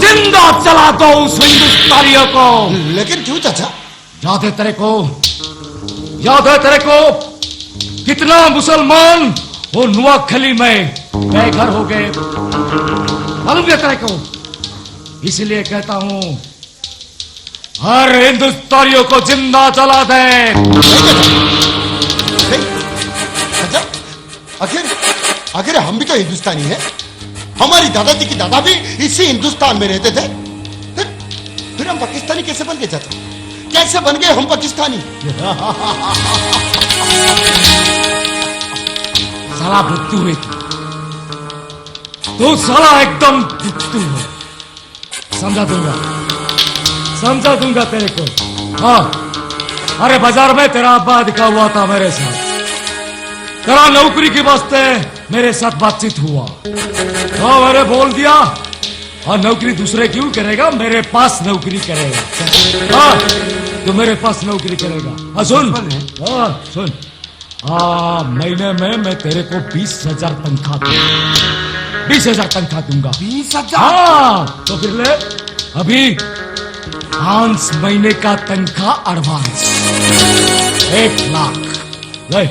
जिंदा जला दो उस हिंदुस्तानियों को लेकिन क्यों चाचा याद है तेरे को कितना मुसलमान वो नुआखली में बेघर हो गए मालूम है तेरे को इसलिए कहता हूं हर हिंदुस्तानियों को जिंदा जला दे। अच्छा, आखिर आखिर हम भी तो हिंदुस्तानी हैं। हमारी दादाजी की दादा भी इसी हिंदुस्तान में रहते थे। फिर हम पाकिस्तानी कैसे बन गए चाचा? कैसे बन गए हम पाकिस्तानी? साला भुट्टू है तू साला एकदम भुट्टू है। समझा दूंगा तेरे को। हाँ, अरे बाजार में तेरा अब्बा दिखा हुआ था मेरे साथ। तेरा नौकरी के वास्ते मेरे साथ बातचीत हुआ। हाँ, मैंने बोल दिया और नौकरी दूसरे क्यों करेगा, मेरे पास नौकरी करेगा। हाँ, तो मेरे पास नौकरी करेगा। हाँ सुन, हाँ सुन, हाँ महीने में मैं तेरे को 20,000 तनख्वाह दूंगा। 20,000 तनख्वाह दूंगा। 20,000? हाँ, तो फिर ले अभी 5 महीने का तनख्वाह एडवांस 1 लाख ले।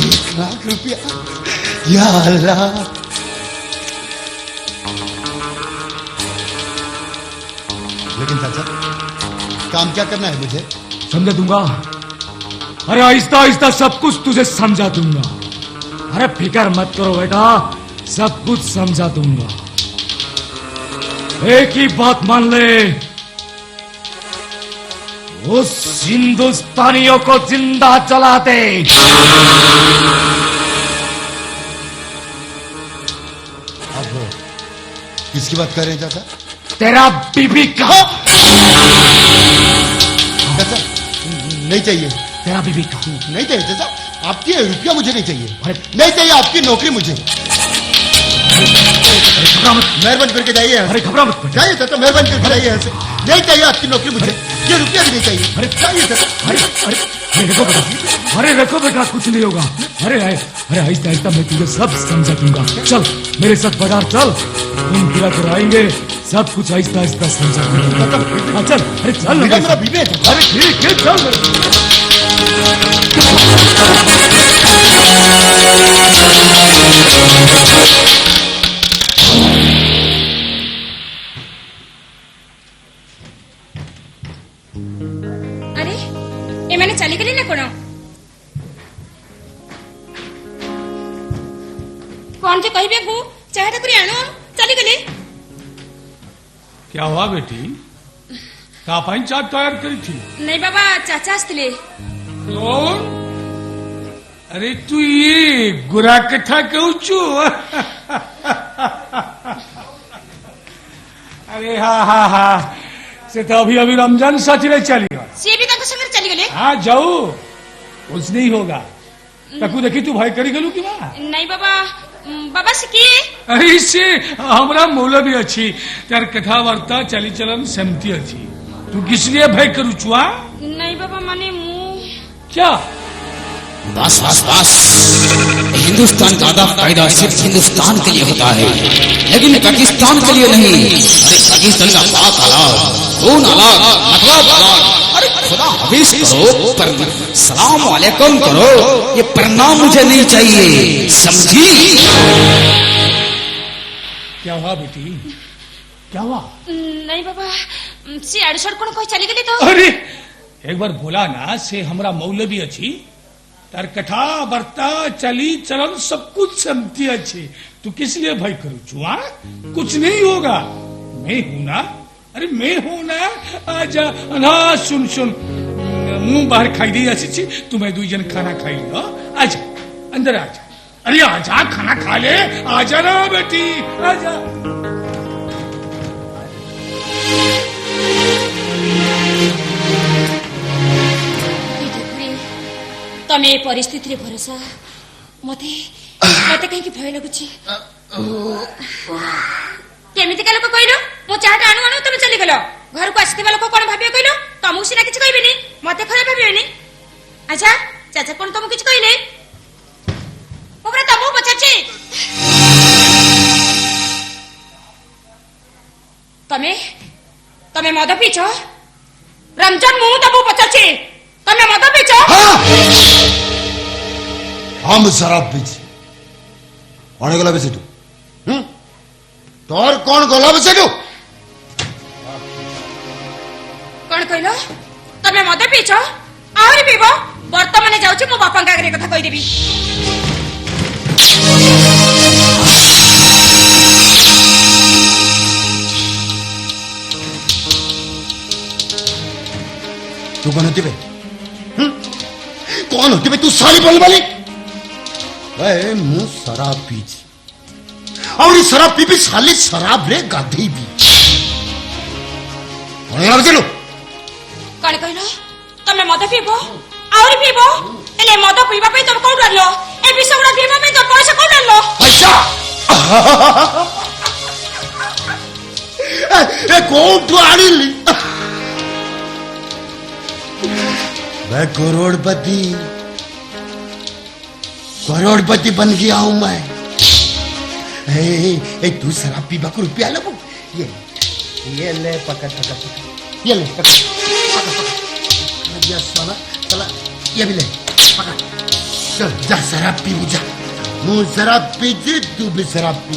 1 लाख रुपया? या अल्लाह। लेकिन चाचा काम क्या करना है मुझे? समझा दूंगा। अरे आहिस्ता आहिस्ता सब कुछ तुझे समझा दूंगा। अरे फिक्र मत करो बेटा, सब कुछ समझा दूंगा। एक ही बात मान ले, उस हिंदुस्तानियों को जिंदा जला दे। अब किसकी बात कर रहे हैं चाचा? तेरा बीबी का। चाचा नहीं चाहिए। तेरा बीबी का नहीं चाहिए चाचा, आपकी रुपया मुझे नहीं चाहिए। नहीं चाहिए आपकी नौकरी मुझे। मेहरबानी करके जाइए। अरे घबरा मत जाइए चाचा, मेहरबानी करके जाइए यहाँ से। नहीं चाहिए आपकी नौकरी मुझे, ये रुपया भी नहीं चाहिए। अरे जाइए चाचा। अरे देखो बेटा, अरे रखो बेटा, कुछ नहीं होगा। अरे आहिस्ता आहिस्ता मैं तुझे सब समझा दूंगा। चल मेरे साथ बाजार चल, तुम गिरा कर आएंगे, सब कुछ आहिस्ता आहिस्ता समझा दूंगा। चल, अरे चल मेरा बीबी है। अरे ठीक है चल। अरे एमाने चली गली ना कौन जो कहबे को चाहे करी आनो चली गली। क्या हुआ बेटी? का पाइन चाट तैयार करी थी? नहीं बाबा, चाचा आसले। कौन? अरे तू ये गुरा कथा कहू। अरे हाँ से तो अभी रमजान साथी नहीं चली। सी भी तक संग चली गले। हाँ जाऊ, कुछ नहीं होगा। तकू देखी तू भाई करी गलू की माँ? नहीं बाबा, बाबा से किए? अरे इससे हमारा मौलवी अच्छी तार कथा वार्ता चली चलन सेमती अच्छी। तू किस लिए भय करू चुआ? नहीं बाबा, माने मुंह क्या? बस हिंदुस्तान का आधा फायदा सिर्फ हिंदुस्तान के लिए होता है, लेकिन पाकिस्तान के लिए नहीं। अरे पाकिस्तान का पाक हालात, खून हालात, मतलब हालात। अरे खुदा हाफिज करो, पर सलाम वालेकुम करो, ये प्रणाम मुझे नहीं चाहिए, समझी? क्या हुआ बेटी? क्या हुआ? नहीं बाबा, सी अड़सड़ कौन कोई चली गली तो। अरे एक बार बोला ना से हमरा मौलवी अच्छी, तार कथा बर्ता चली चलन सब कुछ समझती अच्छी। तू किस लिए भय करू चुआ? कुछ नहीं होगा, मैं हूं ना। अरे मैं हूं ना। आजा ना, सुन मुंह बाहर खाई दी अच्छी। तुम्हें 2 जन खाना खाई लो। आजा अंदर आजा। अरे आजा, खाना खा ले। आजा ना बेटी, आजा। तमे परिस्थिति रे भरोसा मते कहीं भय लगुची। केमिति का लोक कहलो मो चाहटा आनु तमे चली गलो। घर को आसीथिबा लोक कोन भाबियो कहलो? तमु सिना किछ कहबेनी, मते खराब भाबियोनी। अच्छा चाचा कोन तमु किछ कहले? ओबरा तमु पछाची तमे मद पीछो? रमजान मु तमु पछाची तमे मद पीछो? हम शराब पीछे आने गला बेसे तू तोर कौन गला बसेलु कौन कहल तमे मद पीछ आहरी पीब वर्तमान जाऊँ मो बापा आगे कथा कहीदेवी तू कौन होती बे कौन होती बे तू सारी बोल वाली मु शराब पीची और ये शराब पी साली शराब रे गाधी भी चलो कौन कहल तमे मद पीब आहरी पीब एले मद पीवा पे तुम कौन आनलो ए विष गुड़ा पीवा पे तुम पैसा कौन आनलो पैसा ए कौन आनिली मैं करोड़पति बन गया हूं मैं ए तू शराब पीबा को रुपया लो ये ले पकड़ ये ले पकड़ साला चला ये भी ले पकड़ चल जा शराब पी जा मुझ शराब पी तू भी शराब पी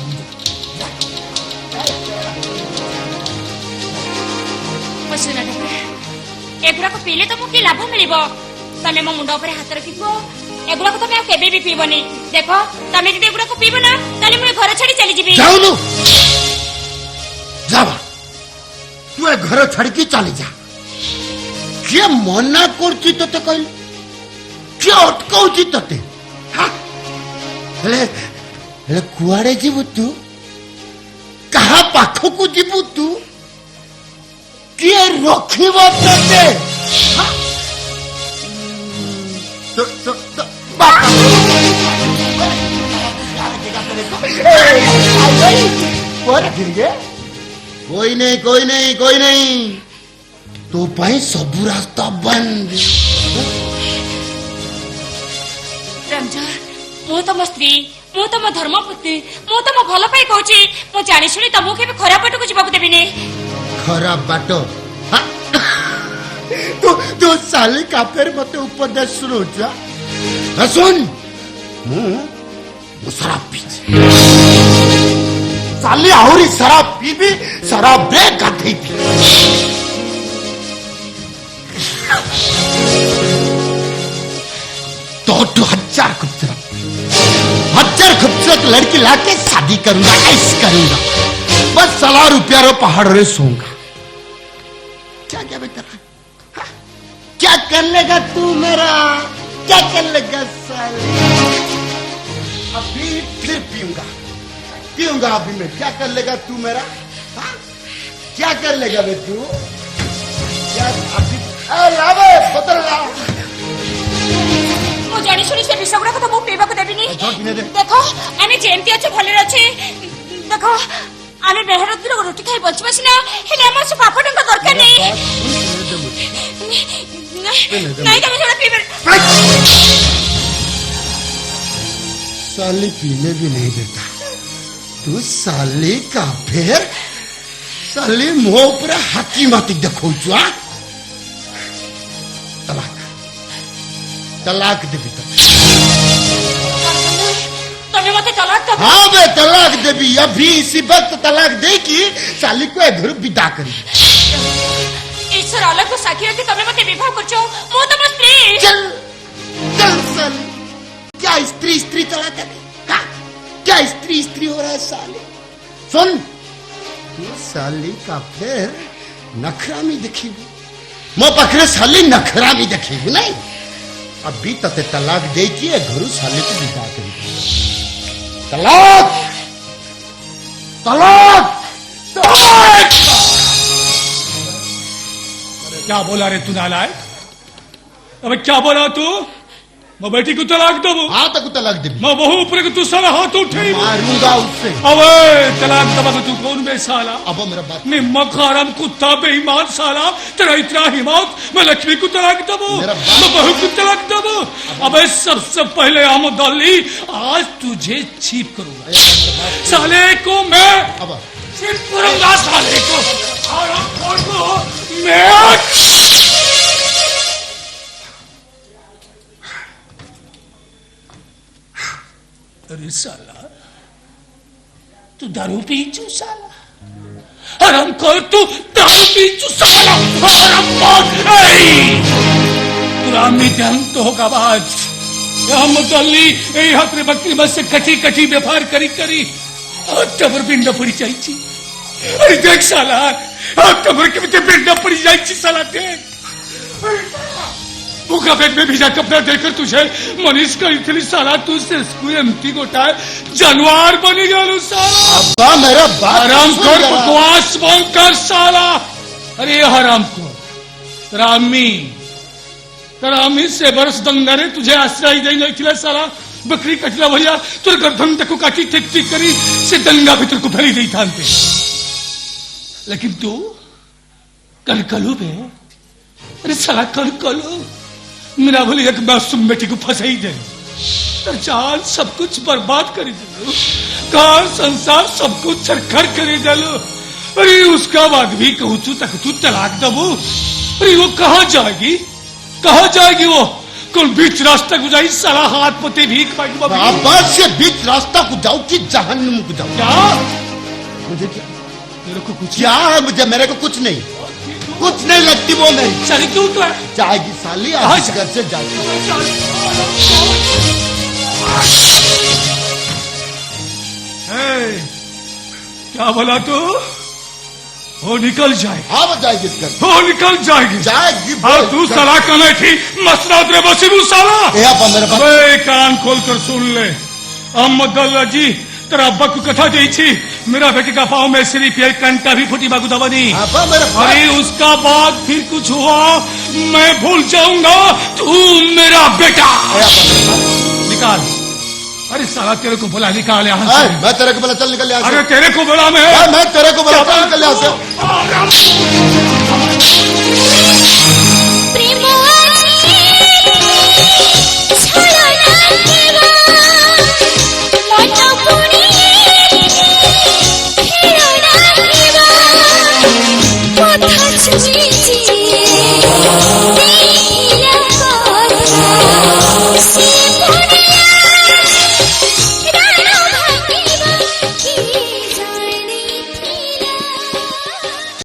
एगुड़ा पीले तुमको कि लाभ मिल तमें मो मुंड पर हाथ रख एगुड़ा तुम केबे भी पीबनी देख तमें जो एगुड़ा पीब ना ताले मुझे घर छाड़ी चली जीवी जाऊनु जावा तू ए घर छाड़ी की चली जा के मना करची तते कहल के अटकाउची तते हां हेले कुआड़े जीवु तू कहा पाखो को जीवु तू के रखिब तते कोई नहीं तो पाई सब रास्ता बंद रंजन मु तुम स्त्री मु तुम धर्मपत्नी मु तुम भल पाई कहूची मु जानी शुणी तुमको केबे खराब बाट को जीवाक देबिनी खराब बाट तू साली का फिर मते उपदेश सुनो जा सुन मु शराब पी साली आहरी शराब पीबी शराब रे गाधई पी तो 1000 खूबसूरत लड़की लाके शादी करूंगा ऐश करूंगा बस 1,00,000 रुपया रो पहाड़ रे सोऊंगा क्या क्या बेटा क्या कर लेगा तू मेरा क्या कर लेगा साले अभी फिर पीऊंगा अभी मैं क्या कर लेगा तू मेरा हा? क्या कर लेगा बे तू क्या अभी लावे बदल ला मु जानी शुणी से विष गुड़ा तो मु पीबा को देबिनी देखो आमे जेमती अच्छे भले अच्छे देखो आमे बेहरत दिन रोटी खाई बचबा सिना हेले हमर से पापा टंका दरकार नहीं नहीं तमे थोड़ा पीबे साली पीने भी नहीं देता तू साली का फिर साली मुंह पर हाथी माती देखो चुआ तलाक देवी तमे मते तलाक दे हाँ बे तलाक देवी अभी इसी वक्त तलाक दे की साली को घर विदा करी ईश्वर अलग को साक्षी रखी तमे मते विवाह करछो मो तम स्त्री चल साली क्या स्त्री तलाक देवी क्या स्त्री हो रहा है साली सुन तू साली का फिर नखरामी देखी मो पाखरे साली नखरामी देखी नहीं अभी तते तलाक दे की घरू साली को विदा करी तलाक तलाक क्या बोला रे तू नालायक अबे क्या बोला तू मैं बेटी को तलाक दबो हाँ तक तलाक दे मैं बहु ऊपर को तू साला हाथ उठे मारूंगा उससे अबे तलाक दबा तू कौन बे साला अब मेरा बात निम्मक हराम कुत्ता बेईमान साला तेरा इतना हिम्मत मैं लक्ष्मी को तलाक दबो मैं बहू को तलाक दबो अबे सबसे पहले आमद अली आज तुझे चीप करूंगा साले को मैं अब चीप करूंगा साले को हराम को मैं अरे साला तू दारू पीचू साला हराम खोर तू दारू पीचू साला हराम खोर तू रामी ध्यान तो होगा बाज मोहम्मद अली ए हाथ रे बकरी बस से कटी कटी व्यवहार करी करी तबर पिंड पड़ी जाइची अरे देख साला तबर के पिंड पड़ी जाइची साला देख भूखा पेट में भिजा कपड़ा देकर तुझे मनीष करी थी साला तू से एमती गोटा जानवर बनी गया साला अब्बा मेरा बात हराम सुन खोर जरा। बकवास बंद कर साला अरे हराम खोर रामी से बरस दंगारे तुझे आश्रय दे नहीं खिला साला बकरी कटला भैया तुर गर्दन तक काटी ठीक ठीक करी से दंगा भीतर को फैली नहीं था लेकिन तू कल कलू बे अरे साला कल कलू मेरा बोले एक मासूम बेटी को फंसाई दे तर चाल सब कुछ बर्बाद कर दे कार संसार सब कुछ सरखर कर डालो अरे उसका बाद भी कहूँ तक तू तलाक दबो अरे वो कहाँ जाएगी वो कौन बीच रास्ता को जाई साला हाथ पते भीख मांगी अब्बा से बीच रास्ता को जाऊं कि जहन्नुम को जाऊं क्या मुझे क्या मेरे को कुछ क्या है मुझे मेरे को कुछ नहीं लगती वो नहीं चली क्यों तो है जाएगी साली आज घर से जाएगी क्या बोला तू वो निकल जाए हाँ वो जाएगी इस घर वो निकल जाएगी और तू साला कने थी मसरात रे बसीबू साला ए अब्बा मेरे पास अबे कान खोल कर सुन ले अहमद अल्लाह जी तेरा अब्बा को कथा दी थी मेरा बेटी का पाँव में सिर्फ एक कंटा भी फूटी बागु दबा दी अब्बा मेरे अरे उसका बाद फिर कुछ हुआ मैं भूल जाऊंगा तू मेरा बेटा निकाल अरे साला तेरे को बोला निकाल यहाँ से मैं तेरे को बोला चल निकल यहाँ से अरे तेरे को बोला मैं तेरे को बोला चल निकल यहाँ से